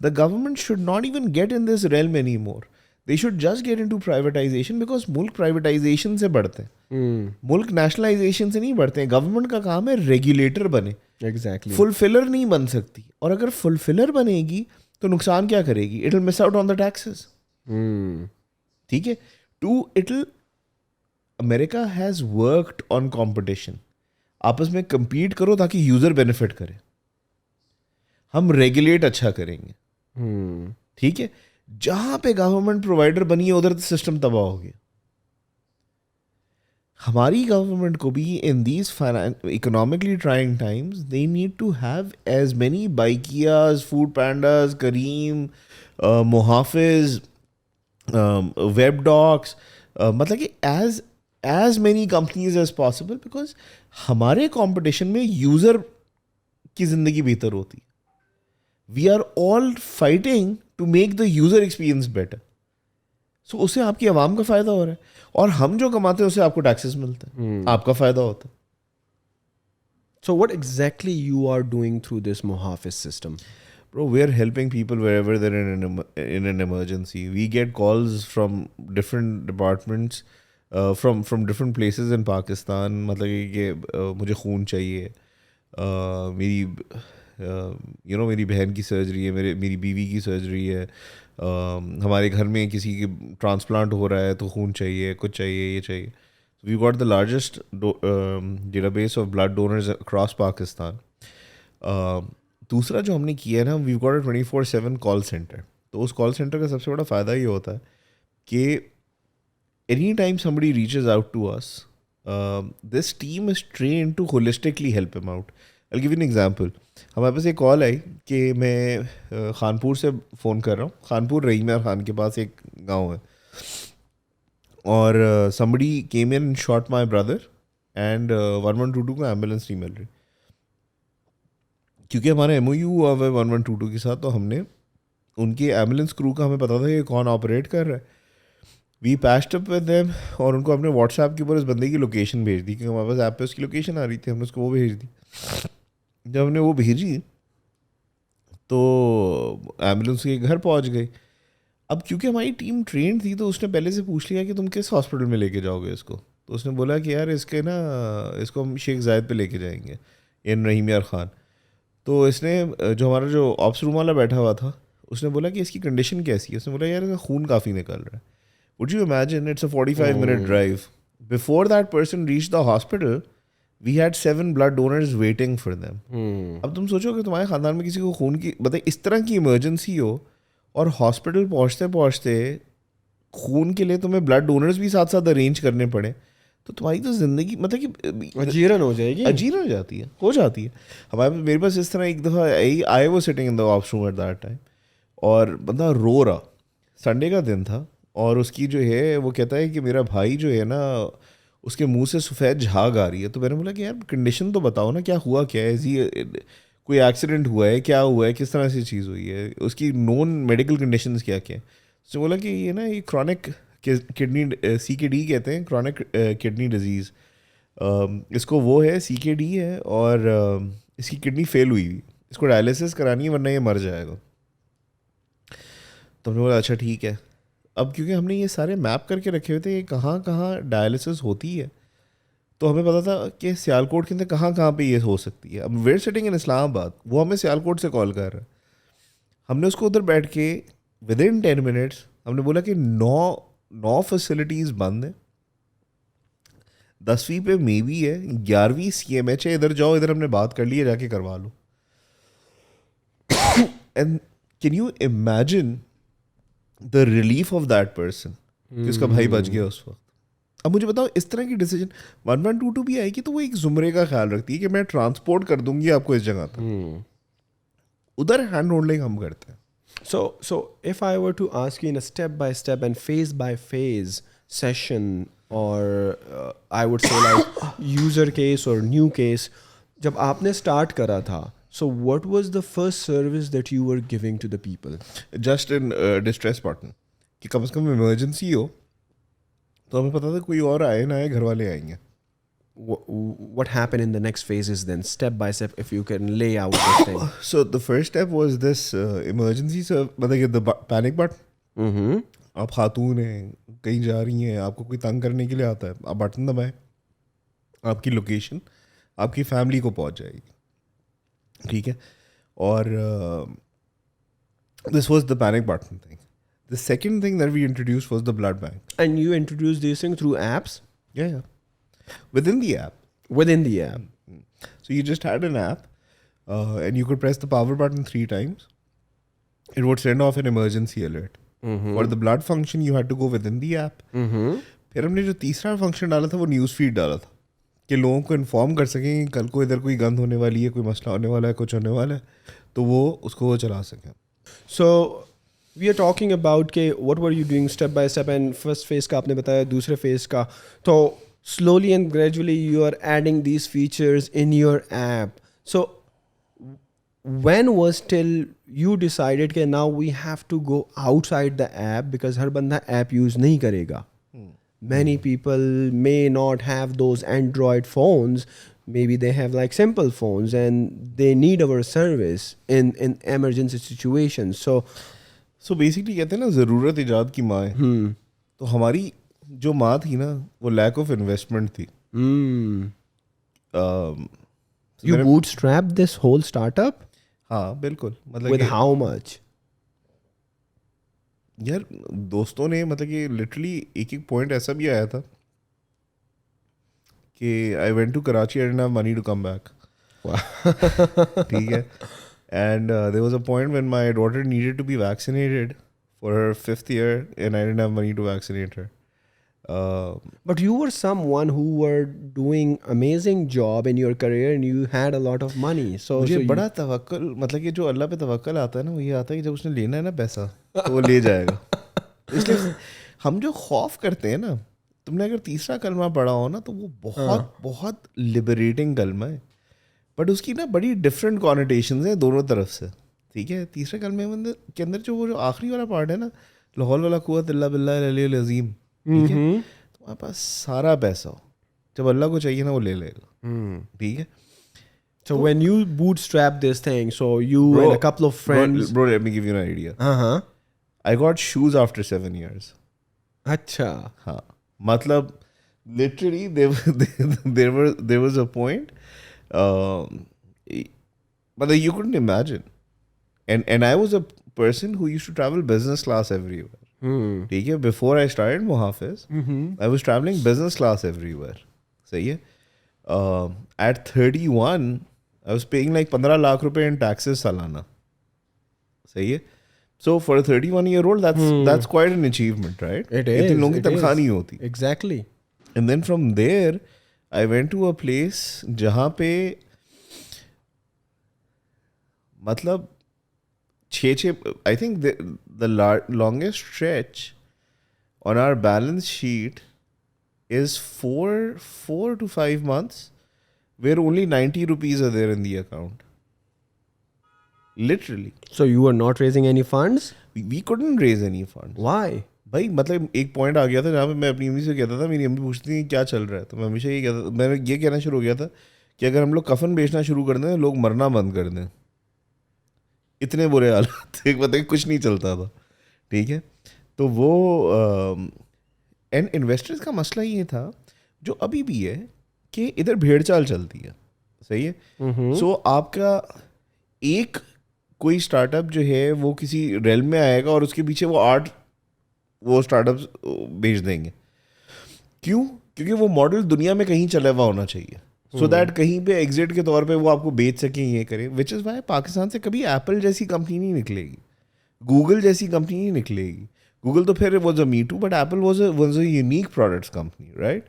the government should not even get in this realm anymore. They should just get into privatization because मुल्क privatization से बढ़ते हैं. मुल्क nationalization से नहीं बढ़ते हैं. Government का काम है रेगुलेटर बने. Exactly. फुलफिलर नहीं बन सकती. और अगर फुलफिलर बनेगी तो नुकसान क्या करेगी? It will miss out on the taxes. ठीक है. America has worked on competition. आपस में compete करो ताकि यूजर बेनिफिट करे. हम रेगुलेट अच्छा करेंगे. ठीक है. जहां पे गवर्नमेंट प्रोवाइडर बनी है उधर सिस्टम तबाह हो गया. हमारी गवर्नमेंट को भी in these economically trying times they need to have as many Bykeas, Food Pandas, Careem, Muhafiz, web docs, मतलब कि as many companies as possible, because हमारे कंपटीशन में यूज़र की ज़िंदगी बेहतर होती है. We are all fighting to make the user experience better. So उससे आपकी आवाम का फ़ायदा हो रहा है और हम जो कमाते हैं उससे आपको टैक्सेस मिलते हैं. आपका फ़ायदा होता है. So what exactly you are doing through this Muhaffiz system? Bro, we're helping people wherever they're in an emergency. We get calls from different departments, from different places in Pakistan. मतलब कि मुझे खून चाहिए, मेरी बहन की सर्जरी है, मेरी बीवी की सर्जरी है, हमारे घर में किसी की ट्रांसप्लांट हो रहा है तो खून चाहिए, कुछ चाहिए, ये चाहिए. We got the largest database of blood donors across Pakistan. दूसरा जो हमने किया है ना, we got a 24/7 call centre. तो उस कॉल सेंटर का सबसे बड़ा फ़ायदा ये होता है कि any time somebody reaches out to us, this team is train to holistically help him out. I'll give you an example. हमारे पास एक कॉल आई कि मैं खानपुर से फ़ोन कर रहा हूँ. खानपुर रहीम खान के पास एक गांव है और somebody came in and shot my brother and 1122 को एम्बुलेंस नहीं मिल रही. क्योंकि हमारा MOU हुआ हुआ है 1122 के साथ, तो हमने उनके एम्बुलेंस क्रू का हमें पता था कि कौन ऑपरेट कर रहा है. We patched up with them और उनको अपने व्हाट्सएप के ऊपर उस बंदे की लोकेशन भेज दी, क्योंकि हमारे पास ऐप पे उसकी लोकेशन आ रही थी. हमने उसको वो भेज दी. जब हमने वो भेजी तो एम्बुलेंस के घर पहुंच गई. अब क्योंकि हमारी टीम ट्रेन थी तो उसने पहले से पूछ लिया कि तुम किस हॉस्पिटल में लेके जाओगे इसको. तो उसने बोला कि यार इसको हम शेख जायद पे लेके जाएंगे, इन रहीम खान. तो इसने जो हमारा जो ऑप्स रूम वाला बैठा हुआ था उसने बोला कि इसकी कंडीशन कैसी है. उसने बोला यार इसका खून काफ़ी निकल रहा है. Would you imagine, it's a 45-minute drive. Before that person reach the hospital we had 7 blood donors waiting for them. अब तुम सोचो कि तुम्हारे ख़ानदान में किसी को खून की बताइए इस तरह की इमरजेंसी हो और हॉस्पिटल पहुँचते पहुँचते खून के लिए तुम्हें ब्लड डोनर्स भी साथ साथ अरेंज करने पड़े, तो तुम्हारी तो ज़िंदगी मतलब कि अजीरन हो जाएगी, अजीरन हो जाती है. मेरे पास इस तरह एक दफ़ा I was sitting in the option at that time और बंदा रो रहा. संडे का दिन था और उसकी जो है वो कहता है कि मेरा भाई जो है ना उसके मुंह से सफ़ेद झाग आ रही है. तो मैंने बोला कि यार कंडीशन तो बताओ ना, क्या हुआ, क्या है, कोई एक्सीडेंट हुआ है, क्या हुआ है, किस तरह से चीज़ हुई है, उसकी नॉन मेडिकल कंडीशंस क्या क्या है. उसने बोला कि ये ना ये क्रॉनिक किडनी CKD कहते हैं, क्रॉनिक किडनी डिजीज़. इसको वो है CKD है और इसकी किडनी फेल हुई, इसको डायलिसिस करानी है वरना ये मर जाएगा. तो हमने बोला अच्छा ठीक है. अब क्योंकि हमने ये सारे मैप करके रखे हुए थे कि कहाँ कहाँ डायलिसिस होती है, तो हमें पता था कि सियालकोट के अंदर कहाँ पे ये हो सकती है. अब वेयर सिटिंग इन इस्लामाबाद, वो हमें सियालकोट से कॉल कर रहा है. हमने उसको उधर बैठ के विद इन 10 मिनट्स हमने बोला कि 9 फैसिलिटीज़ बंद हैं, 10वीं पे मे बी है, 11वीं CMH है, इधर जाओ, इधर हमने बात कर ली है, जाके करवा लो. And can you imagine the relief of that person कि उसका भाई बच गया उस वक्त. अब मुझे बताओ इस तरह की डिसीजन 1122 भी आएगी तो वो एक जुमरे का ख्याल रखती है कि मैं ट्रांसपोर्ट कर दूंगी आपको इस जगह तक. उधर हैंड होल्डिंग हम करते हैं. So if I were to ask you in a step-by-step and phase-by-phase session, or I would say like user case or new case, जब आपने start करा था, so what was the first service that you were giving to the people? Just in distress button कि कम से कम emergency हो तो हमें पता था कोई और आए ना आए, घर वाले आएंगे. What happened in the next phases then, step by step, if you can lay out this thing? So the first step was this emergency मतलब the panic button. आप खातून हैं, कहीं जा रही हैं, आपको कोई तंग करने के लिए आता है, आप बटन दबाएं, आपकी लोकेशन आपकी फैमिली को पहुंच जाएगी, ठीक है. और this was the panic button thing. The second thing that we introduced was the blood bank. And you introduced these things through apps? Yeah. Within the app. Within the app. So you just had an app and you could press the power button 3 times. It would send off an emergency alert. For the blood function, you had to go within the app. फिर हमने जो तीसरा function डाला था वो news feed डाला था कि लोगों को इन्फॉर्म कर सकें कि कल को इधर कोई गंद होने वाली है, कोई मसला होने वाला है, कुछ होने वाला है, तो वो उसको वो चला सकें. So we are talking about के what were you doing step by step, and first phase का आपने बताया, दूसरे phase का, तो slowly and gradually you are adding these features in your app. So when was till you decided कि now we have to go outside the app, because हर बंदा app use नहीं करेगा. Many people may not have those Android phones. Maybe they have like simple phones and they need our service in emergency situations. So basically कहते हैं ना ज़रूरत इजाद की माँ है. तो हमारी जो माँ थी ना वो lack of investment थी. You bootstrapped this whole startup? हाँ बिल्कुल. मतलब with how much? यार दोस्तों ने मतलब कि लिटरली एक पॉइंट ऐसा भी आया था कि I went to Karachi, I didn't have money to come back. ठीक है. And there was a point when my daughter needed to be vaccinated for her 5th year and I didn't have money to vaccinate her. But you were someone who were doing amazing job in your career and you had a lot of money. So मुझे बड़ा तवक्कुल, मतलब कि जो अल्लाह पे तवक्कुल आता है ना, वो ये आता है कि जब उसने लेना है ना पैसा तो वो ले जाएगा. इसलिए हम जो खौफ करते हैं ना, तुमने अगर तीसरा कलमा पढ़ा हो ना तो वो बहुत बहुत लिबरेटिंग कलमा है, बट उसकी ना बड़ी डिफरेंट कॉनोटेशंस हैं दोनों तरफ से. ठीक है. तीसरे कलमे के अंदर जो वो जो आखिरी वाला पार्ट है ना, ला हौल वला कुव्वत इल्ला बिल्लाहिल अलिय्युल अज़ीम, ठीक है, तुम्हारे पास सारा पैसा हो, जब अल्लाह को चाहिए ना वो ले लेगा. ठीक है. So when you bootstrap this thing, so you and a couple of friends. Bro, let me give you an idea. I got shoes after 7 years. अच्छा. हाँ. मतलब literally there was a point. But you couldn't imagine. And I was a person who used to travel business class everywhere. ठीक है. Before I started Muhaffiz, I was traveling business class everywhere. सही है. At 31, I was paying like 15 lakh रुपए in taxes सालाना. सही है. So for a 31-year-old, that's quite an achievement, right? It is. इतने लोगों की तनख्वाह नहीं होती. Exactly. And then from there, I went to a place जहाँ पे मतलब I think the longest stretch on our balance sheet is 4 to 5 months where only 90 rupees are there in the account. Literally. So you were not raising any funds? We couldn't raise any funds. Why? भाई मतलब एक point आ गया था जहाँ पे मैं अपनी अम्मी से कहता था, मेरी अम्मी पूछती थी क्या चल रहा है, तो मैं हमेशा ये कहता, मैंने ये कहना शुरू हो गया था कि अगर हम लोग कफन बेचना शुरू कर दें, लोग मरना बंद कर दें. इतने बुरे हालात थे, मतलब कुछ नहीं चलता था. ठीक है. तो वो एंड इन्वेस्टर्स का मसला ये था जो अभी भी है कि इधर भेड़ चाल चलती है. सही है. सो आपका एक कोई स्टार्टअप जो है वो किसी रेल में आएगा और उसके पीछे वो 8 वो स्टार्टअप्स बेच देंगे. क्यों? क्योंकि वो मॉडल दुनिया में कहीं चला हुआ होना चाहिए, सो दैट कहीं पे एग्जिट के तौर पे वो आपको बेच सकें, ये करें. विच इज़ वाई पाकिस्तान से कभी एप्पल जैसी कंपनी नहीं निकलेगी, गूगल जैसी कंपनी नहीं निकलेगी. गूगल तो फिर was a me too, but Apple was a unique products company, right.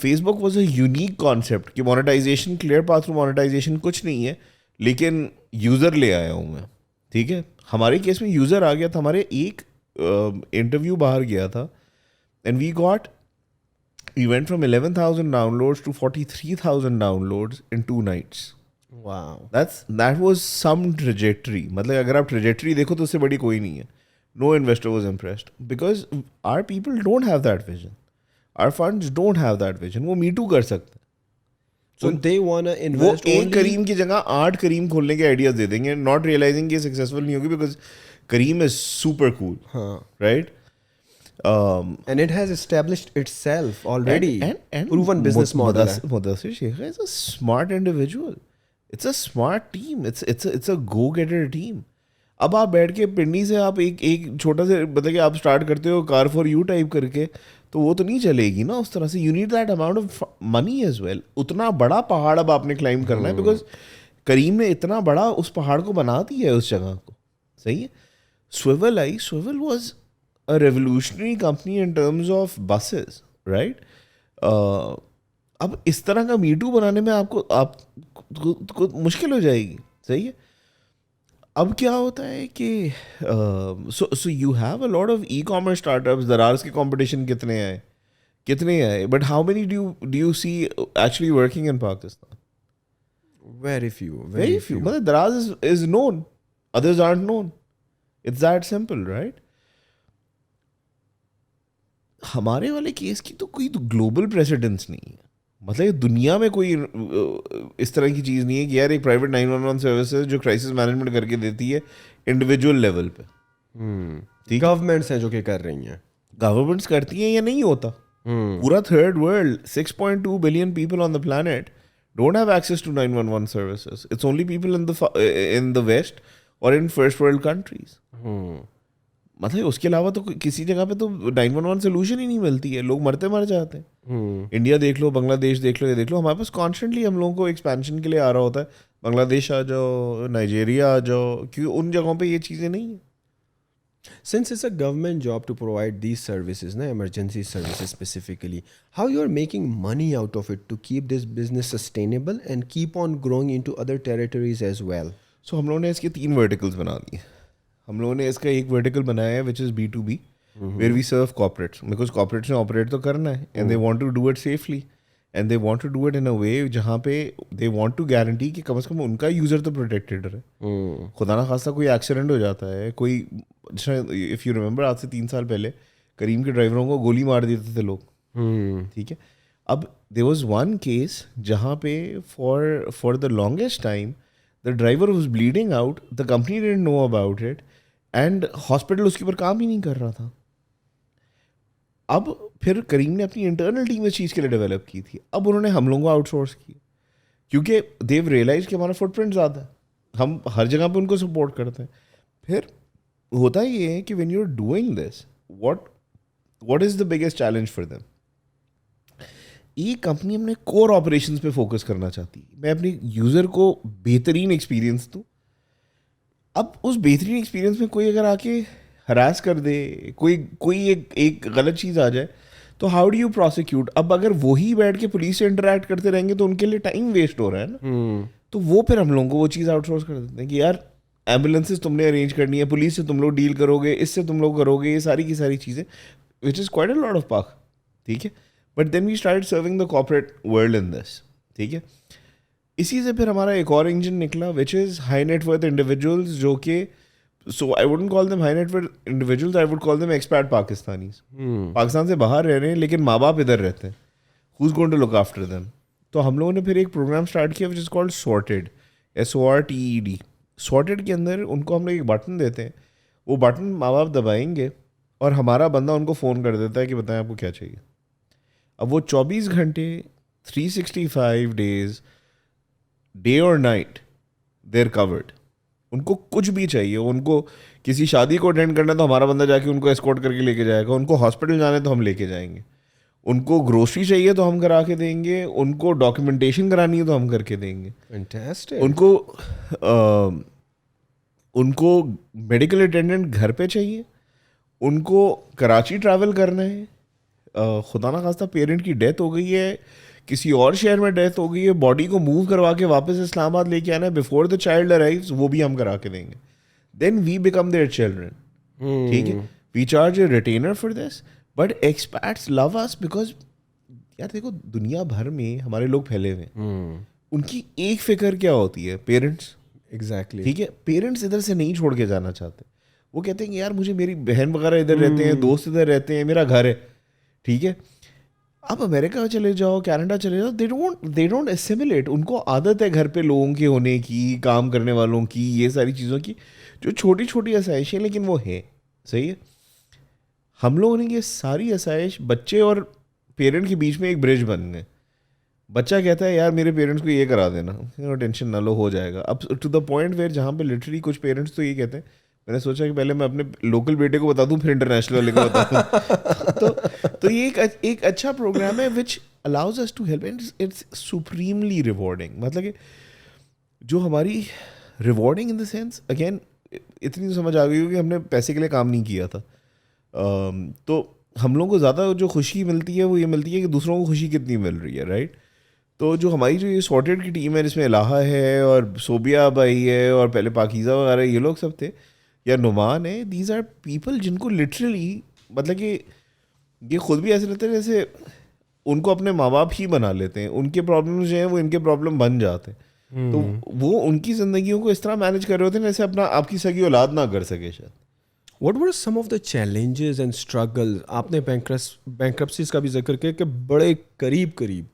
Facebook was a unique concept कि monetization, clear path through monetization कुछ नहीं है, लेकिन यूज़र ले आया हूँ मैं. ठीक है. हमारे केस में यूज़र आ गया था. हमारे एक इंटरव्यू बाहर गया था and we went from 11,000 downloads to 43,000 downloads in 2 nights. Wow. That was some trajectory. मतलब अगर आप trajectory देखो तो उससे बड़ी कोई नहीं है. No investor was impressed because our people don't have that vision. Our funds don't have that vision. वो me too कर सकते हैं. So they wanna invest वो only. एक करीम की जगह 8 करीम खोलने के आइडियाज दे देंगे, not realizing कि सक्सेसफुल नहीं होगी because Karim is super cool, right? And it has established itself already. And proven business model है. Mudassir Sheikh is a smart individual. It's a smart team. It's a go-getter team. अब आप बैठ के पिंडी से आप एक छोटा से मतलब कि आप स्टार्ट करते हो कार फॉर यू टाइप करके, तो वो तो नहीं चलेगी ना उस तरह से. You need that amount of money as well. उतना बड़ा पहाड़ अब आपने क्लाइंब करना है, बिकॉज करीम ने इतना बड़ा उस पहाड़ को बना दिया है उस जगह को. सही है. Swivel was a revolutionary company in terms of buses, right? अब इस तरह का मीटू बनाने में आपको मुश्किल हो जाएगी. सही है. अब क्या होता है कि so you have a lot of e-commerce startups. दराज के competition कितने आए, but how many do you see actually working in Pakistan? Very few. मतलब दराज is known, others aren't known. It's that simple, right? हमारे वाले केस की तो कोई ग्लोबल प्रेसिडेंस नहीं है. मतलब दुनिया में कोई इस तरह की चीज़ नहीं है कि यार एक प्राइवेट 911 सर्विसेज जो क्राइसिस मैनेजमेंट करके देती है इंडिविजुअल लेवल पे. ठीक, गवर्नमेंट्स हैं जो कि कर रही हैं. गवर्नमेंट्स करती हैं या नहीं होता. पूरा third world 6.2 billion people on the planet don't have access to 911 services. It's only people in the west और इन फर्स्ट वर्ल्ड कंट्रीज. मतलब उसके अलावा तो किसी जगह पे तो 911 सोल्यूशन ही नहीं मिलती है. लोग मर जाते हैं. इंडिया देख लो, बांग्लादेश देख लो, ये देख लो, हमारे पास कॉन्स्टेंटली हम लोगों को एक्सपेंशन के लिए आ रहा होता है. बांग्लादेश आ जाओ, नाइजेरिया आ जाओ, क्योंकि उन जगहों पे ये चीज़ें नहीं है. Since it's a government job to provide these services, na, emergency services specifically, how you are making money out of it to keep this business sustainable and keep on growing into other territories as well? So हम लोगों ने इसके 3 verticals बना दिए. हम लोगों ने इसका एक वर्टिकल बनाया है which is B2B, where we serve corporates, because corporates ने ऑपरेट तो करना है and they want to do it safely and they want to do it in a way जहाँ पे दे वांट टू गारंटी कि कम से कम उनका यूज़र तो प्रोटेक्टेड रहे. खुदा ना खास्ता कोई एक्सीडेंट हो जाता है, कोई इफ़ यू रिमेंबर आज से 3 साल पहले करीम के ड्राइवरों को गोली मार देते थे लोग. ठीक है. अब देयर वाज वन केस जहाँ पे for the longest time the driver was bleeding out, the company didn't know about it and hospital उसके ऊपर काम ही नहीं कर रहा था. अब फिर करीम ने अपनी इंटरनल टीम इस चीज़ के लिए डेवलप की थी. अब उन्होंने हम लोगों को आउटसोर्स किया क्योंकि देव रियलाइज कि हमारा फुटप्रिंट ज़्यादा है, हम हर जगह पे उनको सपोर्ट करते हैं. फिर होता ये है कि when you are doing this, what is the biggest challenge for them. ये कंपनी अपने कोर ऑपरेशंस पे फोकस करना चाहती है. मैं अपने यूज़र को बेहतरीन एक्सपीरियंस दूँ. अब उस बेहतरीन एक्सपीरियंस में कोई अगर आके हरास कर दे, कोई एक गलत चीज़ आ जाए, तो हाउ डू यू प्रोसिक्यूट. अब अगर वही बैठ के पुलिस से इंटरेक्ट करते रहेंगे तो उनके लिए टाइम वेस्ट हो रहा है ना. तो वो फिर हम लोगों को वो चीज़ आउटसोर्स कर देते हैं कि यार एम्बुलेंसेज तुमने अरेंज करनी है, पुलिस से तुम लोग डील करोगे, इससे तुम लोग करोगे, ये सारी की सारी चीज़ें, which is quite a lot of Pak. ठीक है. But then we started serving the corporate world in this. ठीक है. इसी से फिर हमारा एक और इंजन निकला which is high net worth individuals, जो कि so I wouldn't call them high net worth individuals, I would call them expat Pakistanis. Pakistan से बाहर रह रहे हैं लेकिन माँ बाप इधर रहते हैं. Who is going to look after them. तो हम लोगों ने फिर एक प्रोग्राम स्टार्ट किया which is called sorted, SORTED. Sorted के अंदर उनको हम लोग एक बटन देते हैं, वो बटन माँ बाप दबाएंगे और हमारा बंदा उनको फ़ोन कर देता है कि बताएं आपको क्या चाहिए. अब वो 24 घंटे 365 डेज डे और नाइट देर कवर्ड. उनको कुछ भी चाहिए, उनको किसी शादी को अटेंड करना तो हमारा बंदा जाके उनको एस्कॉर्ट करके लेके जाएगा, उनको हॉस्पिटल जाना है तो हम लेके जाएंगे, उनको ग्रोसरी चाहिए तो हम करा के देंगे, उनको डॉक्यूमेंटेशन करानी है तो हम करके देंगे. Fantastic. उनको मेडिकल अटेंडेंट घर पे चाहिए, उनको कराची ट्रैवल करना है, खुदा ना खास्ता पेरेंट की डेथ हो गई है, किसी और शहर में डेथ हो गई है, बॉडी को मूव करवा के वापस इस्लामाबाद लेके आना है बिफोर द चाइल्ड अराइव्स, वो भी हम करा के देंगे. Then we become their children. ठीक है. We charge a retainer for this, but expats love us because यार देखो दुनिया भर में हमारे लोग फैले हुए हैं. उनकी एक फिक्र क्या होती है, पेरेंट्स. एग्जैक्टली. ठीक है. पेरेंट्स इधर से नहीं छोड़ के जाना चाहते. वो कहते हैं कि यार मुझे मेरी बहन वगैरह इधर रहते हैं, दोस्त इधर रहते हैं, मेरा घर है. ठीक है. आप अमेरिका चले जाओ, कनाडा चले जाओ, दे डोंट एसिमिलेट. उनको आदत है घर पे लोगों के होने की, काम करने वालों की, ये सारी चीज़ों की जो छोटी छोटी आसाइशें, लेकिन वो है. सही है. हम लोगों ने ये सारी आसाइश बच्चे और पेरेंट के बीच में एक ब्रिज बन गए. बच्चा कहता है यार मेरे पेरेंट्स को ये करा देना, टेंशन ना लो हो जाएगा. अब टू द पॉइंट वेयर जहाँ पे लिटरली कुछ पेरेंट्स तो ये कहते हैं, मैंने सोचा कि पहले मैं अपने लोकल बेटे को बता दूं फिर इंटरनेशनल वाले को बता दूं. तो ये एक अच्छा प्रोग्राम है which allows us to help and it's supremely rewarding. मतलब कि जो हमारी rewarding in the sense, again इतनी तो समझ आ गई हो कि हमने पैसे के लिए काम नहीं किया था. तो हम लोगों को ज़्यादा जो खुशी मिलती है वो ये मिलती है कि दूसरों को खुशी कितनी मिल रही है, राइट. तो जो हमारी जो ये सॉर्टेड की टीम है जिसमें इलाहा है और सोबिया भाई है और पहले पाकीज़ा वगैरह ये लोग सब थे, या नुमान है, दीज आर पीपल जिनको लिटरली मतलब कि ये खुद भी ऐसे रहते हैं जैसे उनको अपने माँ बाप ही बना लेते हैं. उनके प्रॉब्लम जो हैं वो इनके प्रॉब्लम बन जाते हैं. तो वो उनकी ज़िंदगियों को इस तरह मैनेज कर रहे होते हैं जैसे अपना आपकी सगी औलाद ना कर सके शायद. What were some of the challenges and struggles? आपने bankruptcies का भी जिक्र किया कि बड़े करीब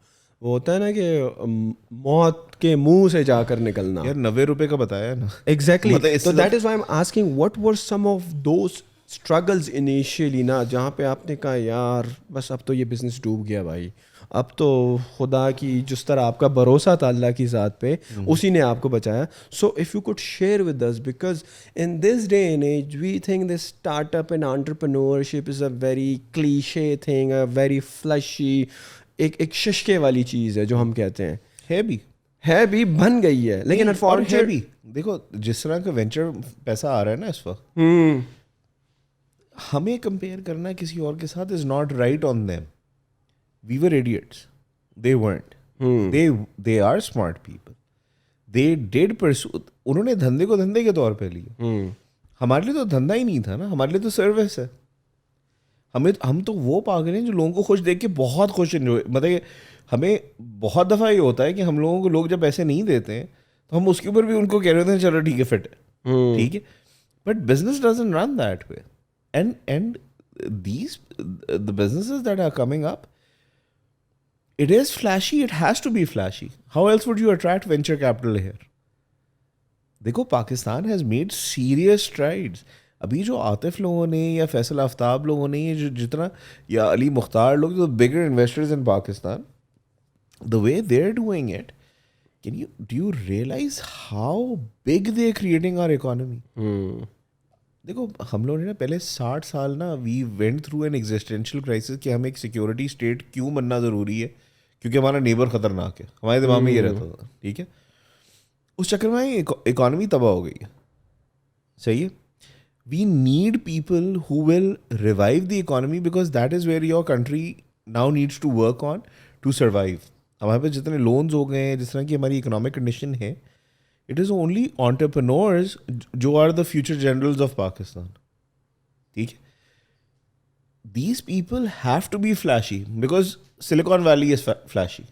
वो होता है ना कि मौत के मुंह से जाकर निकलना. यार 90 रुपए का बताया ना. Exactly. मतलब So that is why I'm asking, what were some of those struggles initially ना, जहाँ पे आपने कहा यार बस अब तो ये बिजनेस डूब गया भाई, अब तो खुदा की जिस तरह आपका भरोसा था अल्लाह की ज़ात पे उसी ने आपको बचाया. So if you could share with us, because in this day and age we think this startup and entrepreneurship is a very cliche thing, a very flashy, एक शशके वाली चीज़ है जो हम कहते हैं. है भी बन गई है, लेकिन अनफॉर्चुनेटली देखो जिस तरह का वेंचर पैसा आ रहा है ना इस वक्त, हमें कंपेयर करना किसी और के साथ is not right on them. We were idiots, they weren't. they are smart people. they did pursue. उन्होंने धंधे को धंधे के तौर पे लिया. हमारे लिए तो धंधा ही नहीं था ना, हमारे लिए तो सर्विस है. हम तो वो पागल हैं जो लोगों को खुश देख के बहुत खुश एंजॉय, मतलब हमें बहुत दफ़ा ये होता है कि हम लोगों को लोग जब पैसे नहीं देते हैं तो हम उसके ऊपर भी उनको कह रहे होते हैं चलो ठीक है फिट है, ठीक है. But business doesn't run that way. And these the businesses that are coming up, it is flashy, it has to be flashy. How else would you attract venture capital here? देखो Pakistan has made serious strides. अभी जो आतिफ लोगों ने या फैसल आफ्ताब लोगों ने ये जो जितना या अली मुख्तार लोग जो bigger investors in Pakistan, the way they're doing it, do you realize how big they're creating our economy? देखो हम लोगों ने ना पहले 60 साल ना we went through an existential crisis कि हमें एक सिक्योरिटी स्टेट क्यों बनना ज़रूरी है, क्योंकि हमारा नेबर ख़तरनाक है. हमारे दिमाग में ये रहता था, ठीक है. उस चक्कर में इकॉनमी तबाह हो गई है. सही है. We need people who will revive the economy because that is where your country now needs to work on to survive. हमारे पास जितने लोन्स हो गए हैं, जिस तरह की हमारी इकोनॉमिक कंडीशन है, it is only entrepreneurs जो are the future generals of Pakistan. ठीक है. These people have to be flashy because Silicon Valley is flashy,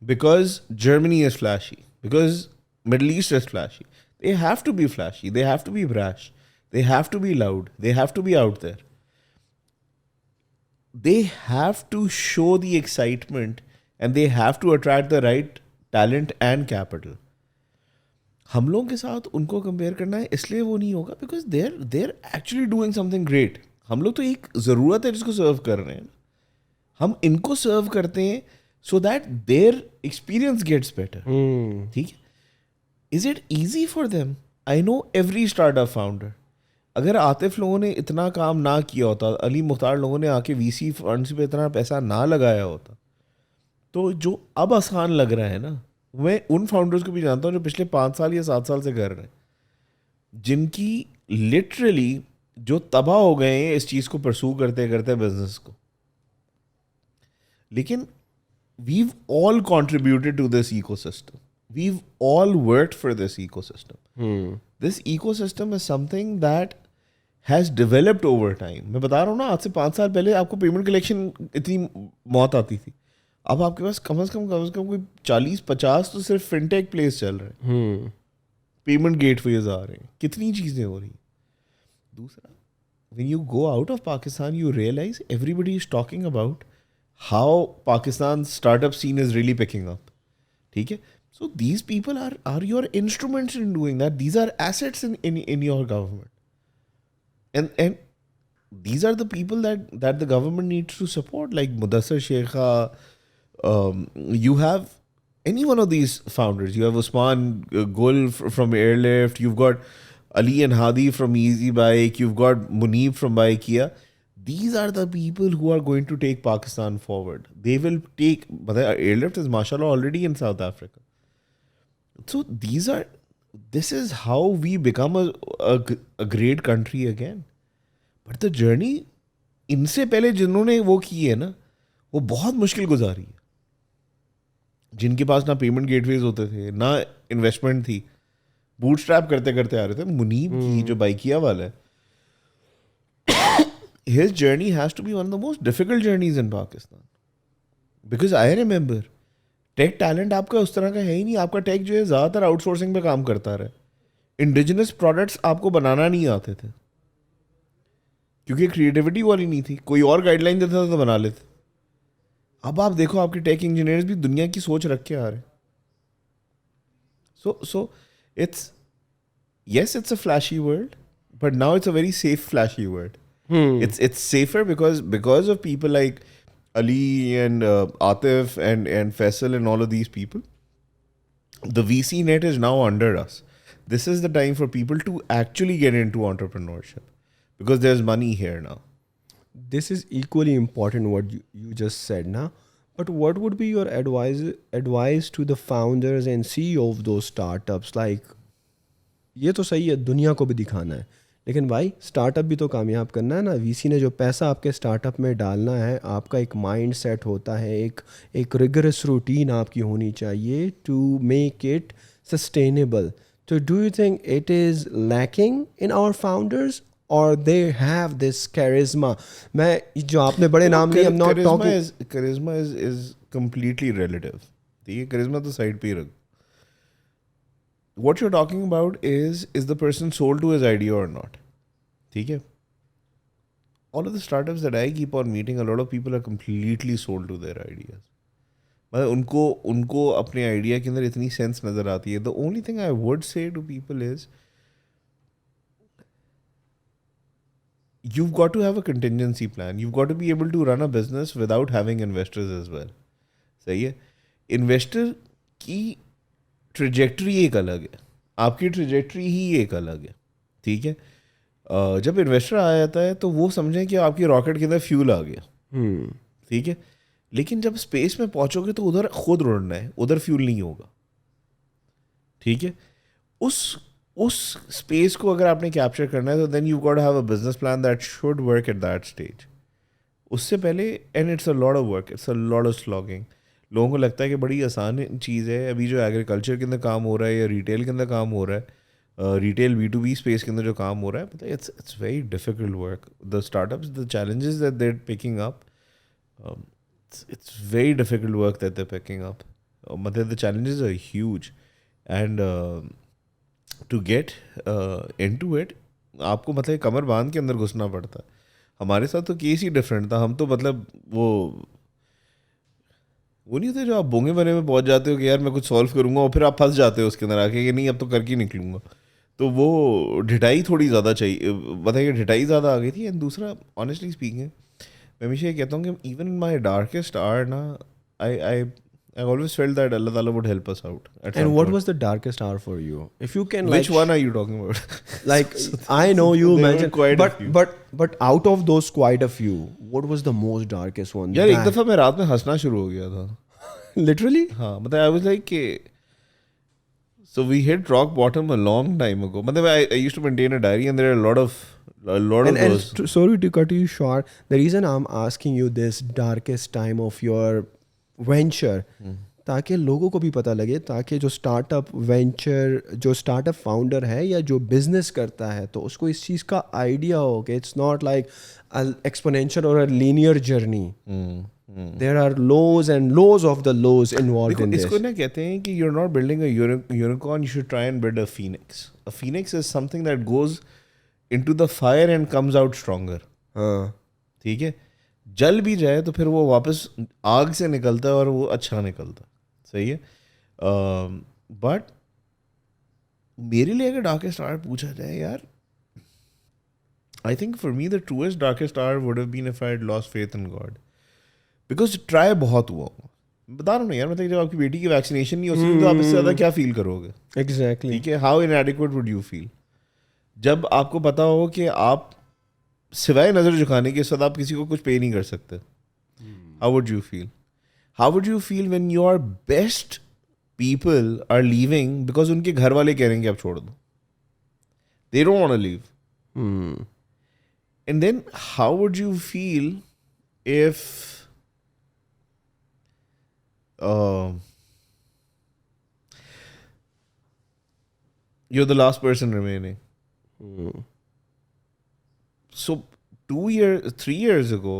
because Germany is flashy, because Middle East is flashy. They have to be flashy. They have to be brash. They have to be loud. They have to be out there. They have to show the excitement and they have to attract the right talent and capital. हम लोगों के साथ उनको compare करना है इसलिए वो नहीं होगा because there actually doing something great. हम लोग तो एक ज़रूरत है जिसको सर्व कर रहे हैं. हम इनको सर्व करते हैं so that their experience gets better. ठीक है. Is it easy for them? I know every startup founder. अगर आतिफ लोगों ने इतना काम ना किया होता, अली मुख्तार लोगों ने आके VC फंड्स पे इतना पैसा ना लगाया होता, तो जो अब आसान लग रहा है ना, मैं उन फाउंडर्स को भी जानता हूँ जो पिछले 5 साल या 7 साल से कर रहे हैं, जिनकी लिटरली जो तबाह हो गए हैं इस चीज़ को परसू करते करते बिजनेस को. लेकिन we've all contributed to this ecosystem. We've all worked for this ecosystem. This ecosystem is something that has developed over time. मैं बता रहा हूँ ना, आज से 5 साल पहले आपको पेमेंट कलेक्शन इतनी मौत आती थी. अब आपके पास कम से कम कोई 40-50 तो सिर्फ फिनटेक प्लेस चल रहे हैं. पेमेंट गेटवेज आ रहे हैं. कितनी चीज़ें हो रही हैं. दूसरा, when you go out of Pakistan, you realize everybody is talking about how Pakistan's startup scene is really picking up. ठीक है. So these people are your instruments in doing that. These are assets in your government. And these are the people that the government needs to support, like Mudassir Sheikha. You have any one of these founders. You have Usman Gul from Airlift. You've got Ali and Hadi from Easy Bike. You've got Muneeb from Bikeia. These are the people who are going to take Pakistan forward. They will take. Airlift is mashallah already in South Africa. So this is how we become a great country again. But the journey इनसे पहले जिन्होंने वो की है ना, वो बहुत मुश्किल गुजारी है. जिनके पास ना पेमेंट गेटवेज होते थे, ना इन्वेस्टमेंट थी, बूटस्ट्रैप करते करते आ रहे थे. मुनीब की जो बाइकिया वाला है, his journey has to be one of the most difficult journeys in Pakistan. Because I remember, tech talent आपका उस तरह का है ही नहीं. आपका टेक जो है ज़्यादातर आउटसोर्सिंग पे काम करता रहा. इंडिजिनस प्रोडक्ट्स आपको बनाना नहीं आते थे, क्योंकि क्रिएटिविटी वाली नहीं थी. कोई और गाइडलाइन देता था तो बना लेते. अब आप देखो आपके टेक इंजीनियर्स भी दुनिया की सोच रख के आ रहे. सो it's a flashy world, but now it's a very safe flashy world. It's safer because of people like Ali and Atif and Faisal and all of these people. The VC net is now under us. This is the time for people to actually get into entrepreneurship, because there's money here now. This is equally important what you just said now. But what would be your advice to the founders and CEO of those startups? Like, ये तो सही है, दुनिया को भी दिखाना है, लेकिन भाई स्टार्टअप भी तो कामयाब करना है ना. वीसी ने जो पैसा आपके स्टार्टअप में डालना है, आपका एक माइंड सेट होता है, एक रिगरस रूटीन आपकी होनी चाहिए टू मेक इट सस्टेनेबल. तो do you think it is lacking in our founders, or they have this charisma? मैं जो आपने बड़े नाम लिए, I'm not talking. Charisma is completely relative. ठीक है, charisma तो side पे ही रख. What you're talking about is the person sold to his idea or not? ठीक है. All of the startups that I keep on meeting, a lot of people are completely sold to their ideas. मतलब उनको अपने idea के अंदर इतनी sense नजर आती है. The only thing I would say to people is, you've got to have a contingency plan. You've got to be able to run a business without having investors as well. सही है. Investor की trajectory एक अलग है, आपकी trajectory ही एक अलग है. ठीक है. जब इन्वेस्टर आ जाता है तो वो समझें कि आपकी रॉकेट के अंदर फ्यूल आ गया. ठीक है. लेकिन जब स्पेस में पहुंचोगे तो उधर खुद उड़ना है, उधर फ्यूल नहीं होगा. ठीक है. उस स्पेस को अगर आपने कैप्चर करना है तो then you got to have a business plan that should work at that stage. उससे पहले, and it's a lot of work, it's a lot of slogging. लोगों को लगता है कि बड़ी आसान चीज़ है. अभी जो एग्रीकल्चर के अंदर काम हो रहा है या रिटेल के अंदर काम हो रहा है, रिटेल B2B स्पेस के अंदर जो काम हो रहा है, पता है it's very difficult work. The startups, the challenges that they are picking up, it's very difficult work that they're picking up. मतलब the challenges are huge, and to get into it, आपको मतलब कमर बांध के अंदर घुसना पड़ता है. हमारे साथ तो केस ही डिफरेंट था. हम तो मतलब वो नहीं होते जो आप बोंगे बने में पहुंच जाते हो कि यार मैं कुछ सॉल्व करूंगा, और फिर आप फंस जाते हो उसके अंदर आके कि नहीं अब तो करके निकलूंगा. तो वो ढिठाई थोड़ी ज़्यादा चाहिए. बताइए, ढिठाई ज़्यादा आ गई थी. एंड दूसरा, ऑनेस्टली स्पीकिंग, मैं हमेशा ये कहता हूँ कि even in my darkest hour ना, I always felt that Allah Ta'ala would help us out. And what was the darkest hour for you? If you can, which one are you talking about? Like, I know you mentioned quite a few. But out of those quite a few, what was the most darkest one? यार एक दफ़ा मैं रात में हंसना शुरू हो गया था. Literally? हाँ, मतलब I was like, so we hit rock bottom a long time ago. मतलब I used to maintain a diary, and there are a lot of those. And sorry to cut you short. The reason I'm asking you this darkest time of your venture, ताकि लोगों को भी पता लगे, ताकि जो startup venture, जो startup founder है या जो बिजनेस करता है, तो उसको इस चीज़ का आइडिया हो कि इट्स नॉट लाइक एक्सपोनेंशियल और a linear journey. There are lows and lows of the lows involved in this. इसको ना कहते हैं कि you are not building a unicorn, you should try and build a phoenix. A phoenix is something that goes into the fire and comes out stronger. हाँ, ठीक है. जल भी जाए तो फिर वो वापस आग से निकलता है और वो अच्छा निकलता. सही है. बट मेरे लिए अगर डार्केस्ट आवर पूछा जाए, यार I think for me the truest darkest hour would have been if I had lost faith in God. Because try बहुत हुआ हूँ. बता रहा हूँ यार, मतलब जब आपकी बेटी की वैक्सीनेशन नहीं हो सकती तो आप इससे ज़्यादा क्या फील करोगे? एग्जैक्टली. ठीक है, हाउ इनएडिक्वेट वुड यू फील? जब आपको पता हो कि आप सिवाय नज़र झुकाने के साथ आप किसी को कुछ पे नहीं कर सकते, how would you feel? How would you feel when your best people are leaving because उनके घर वाले कह रहे हैं कि आप छोड़ दो, they don't want to leave, and then how would you feel if you're the last person remaining? So 3 years ago,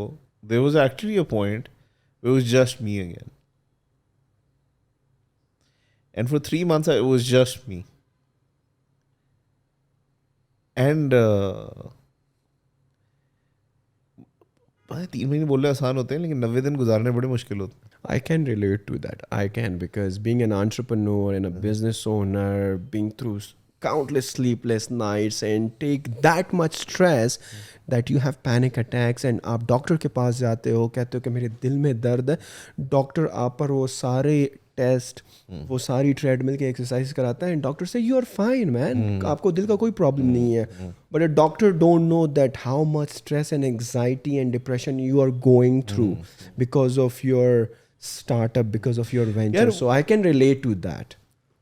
there was actually a point where it was just me again. And for 3 months, it was just me. And 3 महीने बोलने आसान होते हैं, लेकिन 90 दिन गुजारने बड़े मुश्किल होते हैं. I can relate to that. I can, because being an entrepreneur and a business owner, being through countless sleepless nights and take that much stress that you have panic attacks, and आप doctor के पास जाते हो, कहते हो कि मेरे दिल में दर्द है, डॉक्टर आप पर वो सारे टेस्ट, वो सारी ट्रेडमिल की एक्सरसाइज कराता है, एंड डॉक्टर से यू आर फाइन मैन, आपको दिल का कोई प्रॉब्लम नहीं है, but a doctor don't know that how much stress and anxiety and depression you are going through because of your startup, because of your venture. So I can relate to that.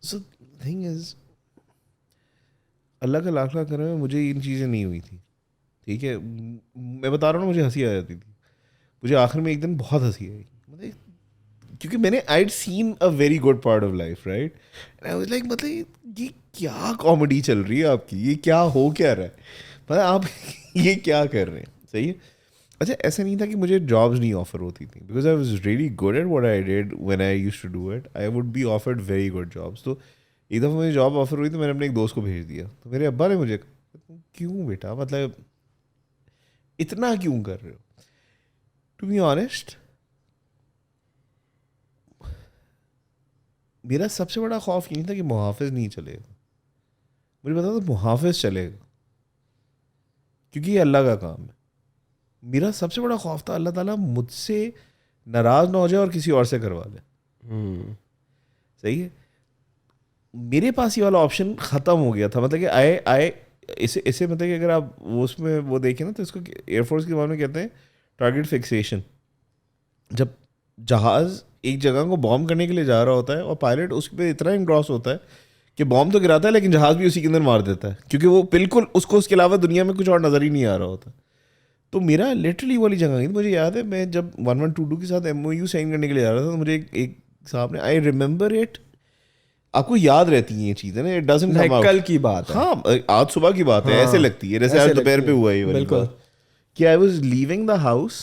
So the thing is, अल्लाह का लाख लाख करम में मुझे इन चीज़ें नहीं हुई थी. ठीक है, मैं बता रहा हूँ, मुझे हंसी आ जाती थी. मुझे आखिर में एक दिन बहुत हंसी आई, मतलब क्योंकि मैंने I seen a very good part of life, right, and I was like, मतलब ये क्या कॉमेडी चल रही है आपकी, ये क्या हो क्या रहा है, मतलब आप ये क्या कर रहे हैं. सही है. अच्छा, ऐसा नहीं था कि मुझे जॉब्स नहीं ऑफर होती थी, because I was really good at what I did when I used to do it. I would be offered very good jobs. तो एक दफ़ा मुझे जॉब ऑफर हुई तो मैंने अपने एक दोस्त को भेज दिया. तो मेरे अब्बा ने मुझे, क्यों बेटा, मतलब इतना क्यों कर रहे हो? टू बी ऑनेस्ट, मेरा सबसे बड़ा खौफ ये नहीं था कि मुहाफिज नहीं चलेगा, मुझे पता था मुहाफिज चलेगा, क्योंकि ये अल्लाह का काम है. मेरा सबसे बड़ा खौफ था अल्लाह ताला मुझसे नाराज ना हो जाए और किसी और से करवा ले. सही है. मेरे पास ये वाला ऑप्शन ख़त्म हो गया था. मतलब कि आए इसे मतलब कि अगर आप वो उसमें वो देखें ना, तो इसको एयरफोर्स के बारे में कहते हैं टारगेट फिक्सेशन. जब जहाज़ एक जगह को बॉम्ब करने के लिए जा रहा होता है और पायलट उस पर इतना इंग्रॉस होता है कि बॉम्ब तो गिराता है लेकिन जहाज़ भी उसी के अंदर मार देता है, क्योंकि वो बिल्कुल उसको उसके अलावा दुनिया में कुछ और नज़र ही नहीं आ रहा होता. तो मेरा लिटरली वाली जगह नहीं. मुझे याद है, मैं जब 1122 के साथ MOU साइन करने के लिए जा रहा था, तो मुझे एक साहब ने, आई रिमेंबर इट, आपको याद रहती हैं ये चीज़ें ना, इट डजंट कम आउट. कल की बात है. हाँ, आज सुबह की बात है. ऐसे लगती है जैसे आज दोपहर पे हुआ ये वाली बात, कि I was leaving the house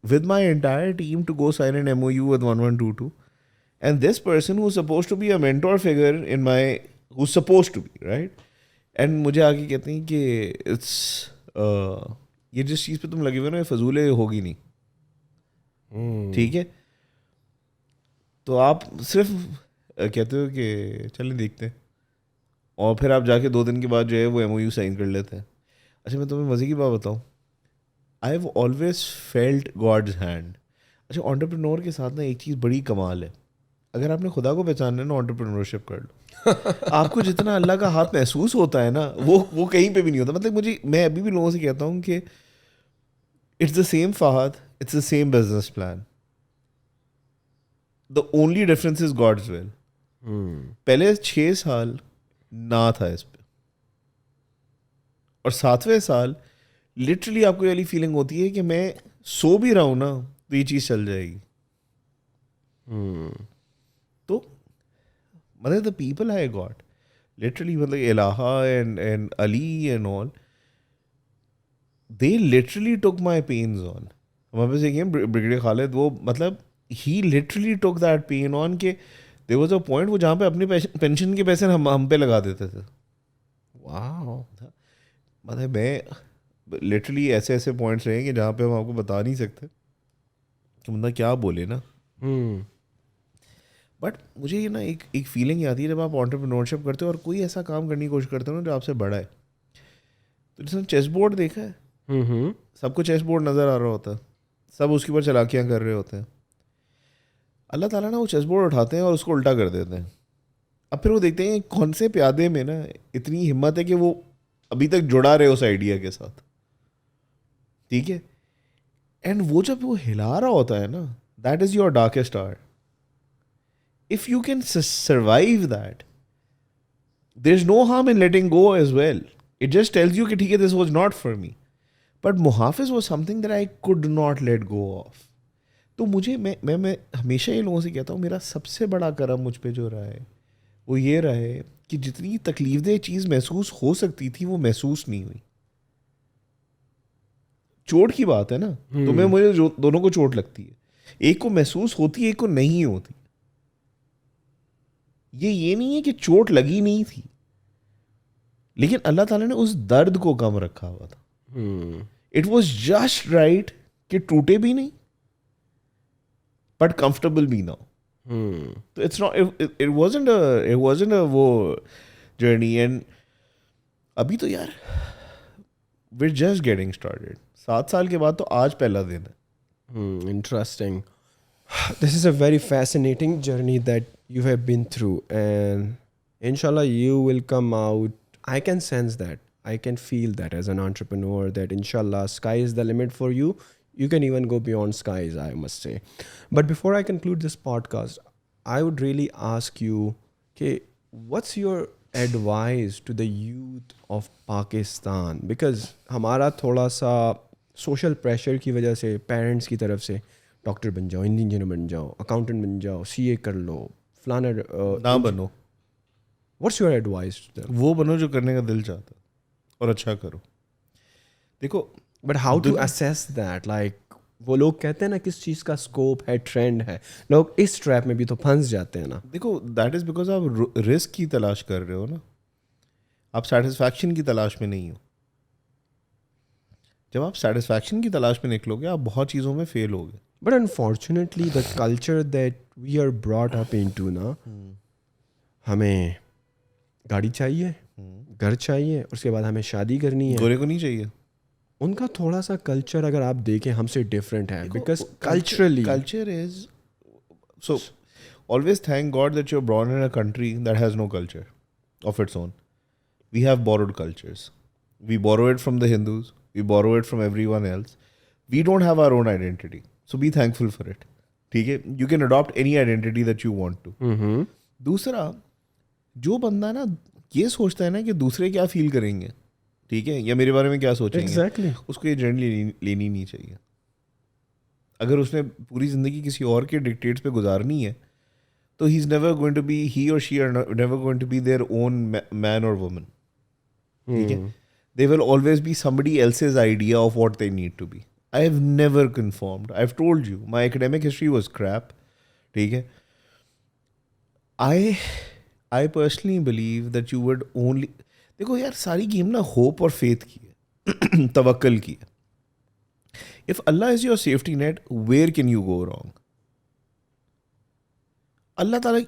with my entire team to go sign an MOU with 1122, and this person who's supposed to be a mentor figure in my, who's supposed to be, right, and मुझे आके कहते हैं कि it's ये जिस चीज़ पे तुम लगे हुए ना, ये फजूल है, होगी नहीं. ठीक है, तो आप सिर्फ कहते हो कि चलिए देखते हैं, और फिर आप जाके 2 दिन के बाद जो है वो MOU साइन कर लेते हैं. अच्छा, मैं तुम्हें मज़े की बात बताऊँ, I have always felt God's hand. अच्छा, एंटरप्रेन्योर के साथ ना एक चीज़ बड़ी कमाल है, अगर आपने खुदा को पहचानना है ना, एंटरप्रेन्योरशिप कर लो. आपको जितना अल्लाह का हाथ महसूस होता है ना, वो कहीं पे भी नहीं होता. मतलब मैं अभी भी लोगों से कहता हूँ कि it's the same Fahad, it's the same business plan, the only difference is God's will. पहले 6 साल ना था इस पे, और 7वें साल लिटरली आपको ये वाली फीलिंग होती है कि मैं सो भी रहा हूं ना तो ये चीज़ चल जाएगी. तो मतलब the people I got literally, मतलब Ilaha and Ali and all, they literally took my pens on. हमारे पास एक ब्रिगेडियर खालिद, वो मतलब he literally took that pen on, के देयर वाज अ पॉइंट वो जहाँ पे अपने पेंशन के पैसे हम पे लगा देते थे. वाह, मतलब मैं लिटरली ऐसे पॉइंट्स रहे कि जहाँ पे हम आपको बता नहीं सकते कि बंदा क्या बोले ना. बट मुझे ये ना एक फीलिंग आती है जब आप एंटरप्रेन्योरशिप करते हो और कोई ऐसा काम करने की कोशिश करते हो ना जो आपसे बड़ा है. तो जिसने चेस बोर्ड देखा है, सबको चेस बोर्ड नज़र आ रहा होता है, सब उसके ऊपर चालाकियाँ कर रहे होते हैं। अल्लाह ताला ना वो चेस बोर्ड उठाते हैं और उसको उल्टा कर देते हैं। अब फिर वो देखते हैं कौन से प्यादे में ना इतनी हिम्मत है कि वो अभी तक जुड़ा रहे उस आइडिया के साथ, ठीक है। एंड वो जब वो हिला रहा होता है ना, that is your darkest hour. If you can survive that, there's no harm in letting go as well. It just tells you कि ठीक है, this was not for me. But Muhaffiz was something that I could not let go of. तो मुझे मैं हमेशा ये लोगों से कहता हूँ, मेरा सबसे बड़ा करम मुझ पे जो रहा है वो ये रहा है कि जितनी तकलीफदेह चीज़ महसूस हो सकती थी वो महसूस नहीं हुई. चोट की बात है ना, तो मुझे दोनों को चोट लगती है, एक को महसूस होती है, एक को नहीं होती. ये नहीं है कि चोट लगी नहीं थी, लेकिन अल्लाह ताला ने उस दर्द को कम रखा हुआ था. इट वॉज जस्ट राइट कि टूटे भी नहीं बट कंफर्टेबल भी ना हो. तो it's not, it wasn't a वो जर्नी. एंड अभी तो यार we are just getting started. 7 साल के बाद तो आज पहला दिन है. Interesting. This is a very fascinating journey that you have been through, and inshallah you will come out. I can sense that. I can feel that as an entrepreneur, that inshallah sky is the limit for you. You can even go beyond skies, I must say. But before I conclude this podcast, I would really ask you, okay, what's your advice to the youth of Pakistan? Because हमारा थोड़ा सा social pressure की वजह से parents की तरफ से doctor बन जाओ, इंजीनियर बन जाओ, अकाउंटेंट बन जाओ, सीए कर लो, फलाना ना बनो. What's your advice? वो बनो जो करने का दिल चाहता है और अच्छा करो. देखो, but how to assess that? Like वो लोग कहते हैं ना किस चीज़ का स्कोप है, ट्रेंड है, लोग इस ट्रैप में भी तो फंस जाते हैं ना. देखो, दैट इज़ बिकॉज आप रिस्क की तलाश कर रहे हो ना, आप सेटिस्फैक्शन की तलाश में नहीं हो. जब आप सेटिस्फैक्शन की तलाश में निकलोगे आप बहुत चीज़ों में फेल होगे. But unfortunately, the culture that we are brought up into ना, हमें गाड़ी चाहिए, घर चाहिए, उसके बाद हमें शादी करनी है. गोरे को नहीं चाहिए. उनका थोड़ा सा कल्चर अगर आप देखें हमसे डिफरेंट है. Because culturally culture is so always thank God that you are born in a country that has no culture of its own. We have borrowed cultures. We borrow it from the Hindus. We borrow it from everyone else. We don't have our own identity. So be thankful for it. ठीक है, you can adopt any identity that you want to. दूसरा, जो बंदा ना ये सोचता है ना कि दूसरे क्या फील करेंगे, ठीक है, या मेरे बारे में क्या सोचेंगे, exactly. उसको ये जर्नी लेनी नहीं चाहिए. अगर उसने पूरी ज़िंदगी किसी और के डिक्टेट्स पे गुजारनी है तो he is never going to be, he or she are never going to be their own man or woman. ठीक है, they will always be somebody else's idea of what they need to be. I have never conformed. I've told you, my academic history was crap. ठीक है, I personally believe that you would only, देखो यार, सारी game ना hope और faith की है, तवक्कल की है. If Allah is your safety net, where can you go wrong? Allah Ta'ala,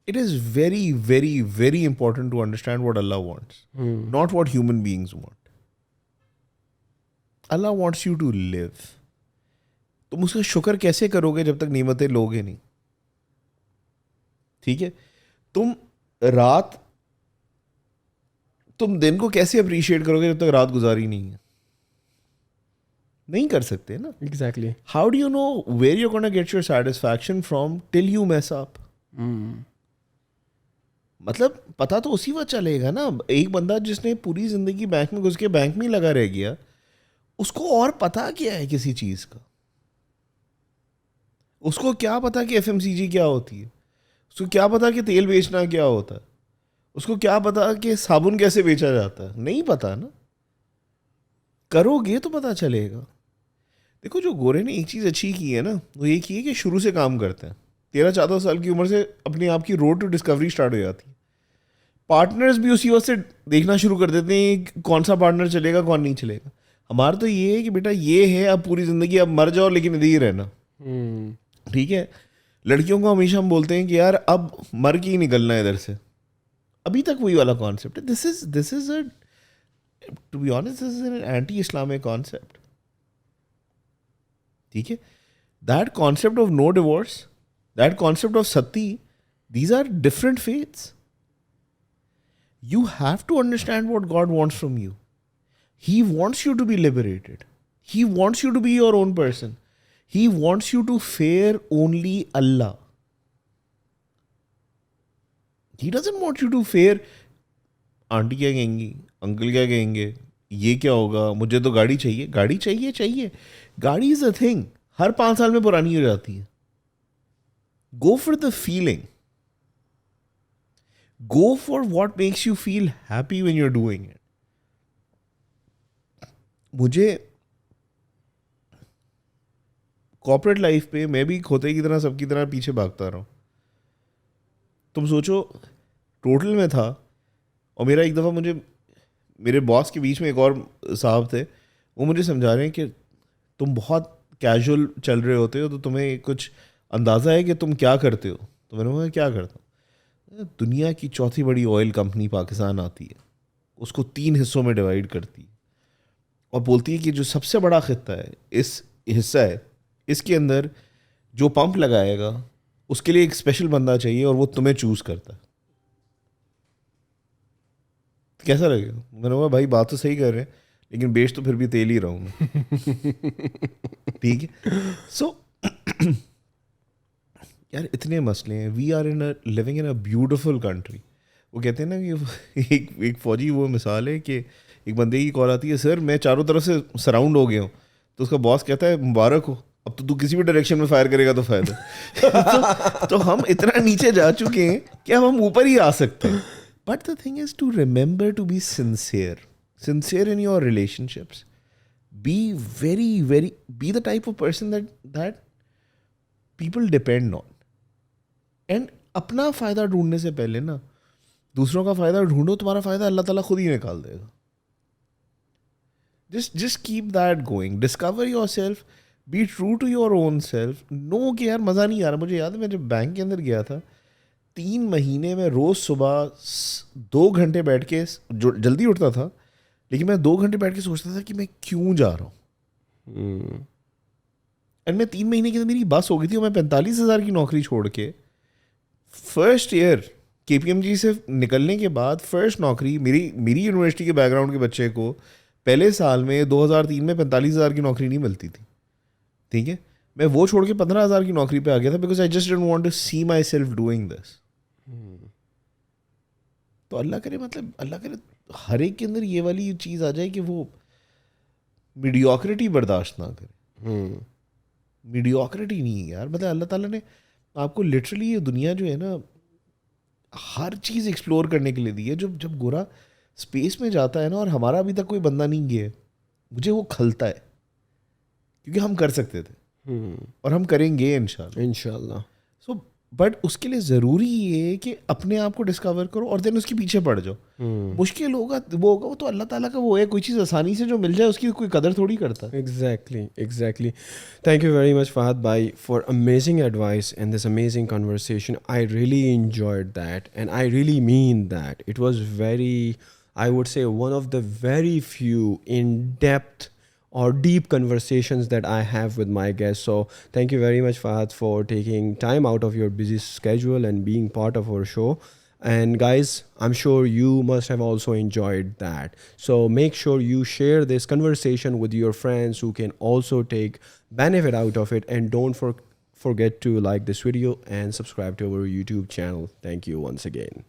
it is very, very, very important to understand what Allah wants, not what human beings want. Allah wants you to live. तुम उसका शुक्र कैसे करोगे जब तक नेमतें लोगे नहीं? ठीक है, तुम दिन को कैसे अप्रिशिएट करोगे जब तक रात गुजारी नहीं है? नहीं कर सकते ना. Exactly. How do you know where you're going to get your satisfaction from till you mess up? मतलब पता तो उसी वक्त चलेगा ना. एक बंदा जिसने पूरी जिंदगी बैंक में घुस के बैंक में लगा रह गया, उसको और पता क्या है किसी चीज़ का? उसको क्या पता कि FMCG क्या होती है? उसको क्या पता कि तेल बेचना क्या होता है? उसको क्या पता कि साबुन कैसे बेचा जाता है? नहीं पता ना. करोगे तो पता चलेगा. देखो, जो गोरे ने एक चीज़ अच्छी की है ना, वो ये की है कि शुरू से काम करते हैं. 13-14 साल की उम्र से अपने आप की रोड टू डिस्कवरी स्टार्ट हो जाती है. पार्टनर्स भी उसी वक्त से देखना शुरू कर देते हैं कौन सा पार्टनर चलेगा, कौन नहीं चलेगा. हमारा तो ये है कि बेटा ये है, अब पूरी ज़िंदगी अब मर जाओ लेकिन इधर ही रहना. ठीक है, लड़कियों को हमेशा हम बोलते हैं कि यार अब मर के ही निकलना है इधर से. अभी तक वही वाला कॉन्सेप्ट है. This is To be honest, this is an anti-Islamic concept. ठीक है? That concept of no divorce, that concept of sati, these are different faiths. You have to understand what God wants from you. He wants you to be liberated. He wants you to be your own person. He wants you to fear only Allah. He doesn't want you to fear aunty क्या कहेंगी, uncle क्या कहेंगे, ये क्या होगा, मुझे तो गाड़ी चाहिए. गाड़ी चाहिए. गाड़ी इज अ थिंग, हर 5 साल में पुरानी हो जाती है. Go for the feeling. Go for what makes you feel happy when you are doing it. मुझे कॉर्पोरेट लाइफ पे मैं भी खोते की तरह सबकी तरह पीछे भागता रहा हूँ. तुम सोचो, टोटल में था, और मेरा एक दफ़ा मुझे मेरे बॉस के बीच में एक और साहब थे, वो मुझे समझा रहे हैं कि तुम बहुत कैजुअल चल रहे होते हो, तो तुम्हें कुछ अंदाज़ा है कि तुम क्या करते हो. तो मैंने बोला क्या करता हूँ. दुनिया की चौथी बड़ी ऑयल कंपनी पाकिस्तान आती है, उसको 3 हिस्सों में डिवाइड करती है, और बोलती है कि जो सबसे बड़ा खित्ता है, इस हिस्सा है, इसके अंदर जो पंप लगाएगा उसके लिए एक स्पेशल बंदा चाहिए, और वो तुम्हें चूज़ करता है. कैसा लगेगा? मैंने बोला भाई बात तो सही कर रहे हैं, लेकिन बेच तो फिर भी तेल ही रहा हूँ. ठीक है. सो यार इतने मसले हैं. We are living in a beautiful country. वो कहते हैं ना कि एक फौजी, वो मिसाल है कि एक बंदे की कॉल आती है, सर मैं चारों तरफ से सराउंड हो गया हूँ. तो उसका बॉस कहता है मुबारक हो, अब तो तू किसी भी डायरेक्शन में फायर करेगा तो फायदा. तो हम इतना नीचे जा चुके हैं कि अब हम ऊपर ही आ सकते हैं. But the thing is to remember to be sincere. Sincere in your relationships. Be be the type of person that people depend on. And अपना फ़ायदा ढूंढने से पहले ना दूसरों का फ़ायदा ढूंढो. तुम्हारा फ़ायदा अल्लाह ताला खुद ही निकाल देगा. Just keep that going. Discover yourself. Be true to your own self. No कि यार मज़ा नहीं आ रहा. मुझे याद है मैं जब बैंक के अंदर गया था, 3 महीने में रोज़ सुबह 2 घंटे बैठ के, जो जल्दी उठता था, लेकिन मैं 2 घंटे बैठ के सोचता था कि मैं क्यों जा रहा हूँ. एंड मैं 3 महीने के अंदर मेरी बस हो गई थी, और मैं 45,000 की नौकरी छोड़ के फर्स्ट ईयर KPMG से निकलने के बाद फर्स्ट नौकरी, मेरी यूनिवर्सिटी के बैकग्राउंड के बच्चे को पहले साल में 2003 में 45,000 की नौकरी नहीं मिलती थी. ठीक है. मैं वो छोड़ के 15,000 की नौकरी पे आ गया था, because I just didn't want to see myself doing this. तो अल्लाह करे हर एक के अंदर ये वाली चीज़ आ जाए कि वो मीडियोक्रिटी बर्दाश्त ना करे. मीडियोक्रिटी नहीं है यार. मतलब अल्लाह ताला ने आपको लिटरली ये दुनिया जो है ना, हर चीज़ एक्सप्लोर करने के लिए दी है. जब गोरा स्पेस में जाता है ना, और हमारा अभी तक कोई बंदा नहीं गया है, मुझे वो खलता है, क्योंकि हम कर सकते थे, और हम करेंगे इंशाल्लाह. सो बट उसके लिए ज़रूरी ये है कि अपने आप को डिस्कवर करो, और देन उसके पीछे पड़ जाओ. मुश्किल होगा, वो तो अल्लाह ताला का वो है. कोई चीज़ आसानी से जो मिल जाए उसकी कोई कदर थोड़ी करता. Exactly. Thank you very much, Fahad bhai, for amazing advice and this amazing conversation. I really enjoyed that, and I really mean that. It was very, I would say, one of the very few in-depth or deep conversations that I have with my guests. So thank you very much, Fahad, for taking time out of your busy schedule and being part of our show. And guys, I'm sure you must have also enjoyed that. So make sure you share this conversation with your friends who can also take benefit out of it. And don't forget to like this video and subscribe to our YouTube channel. Thank you once again.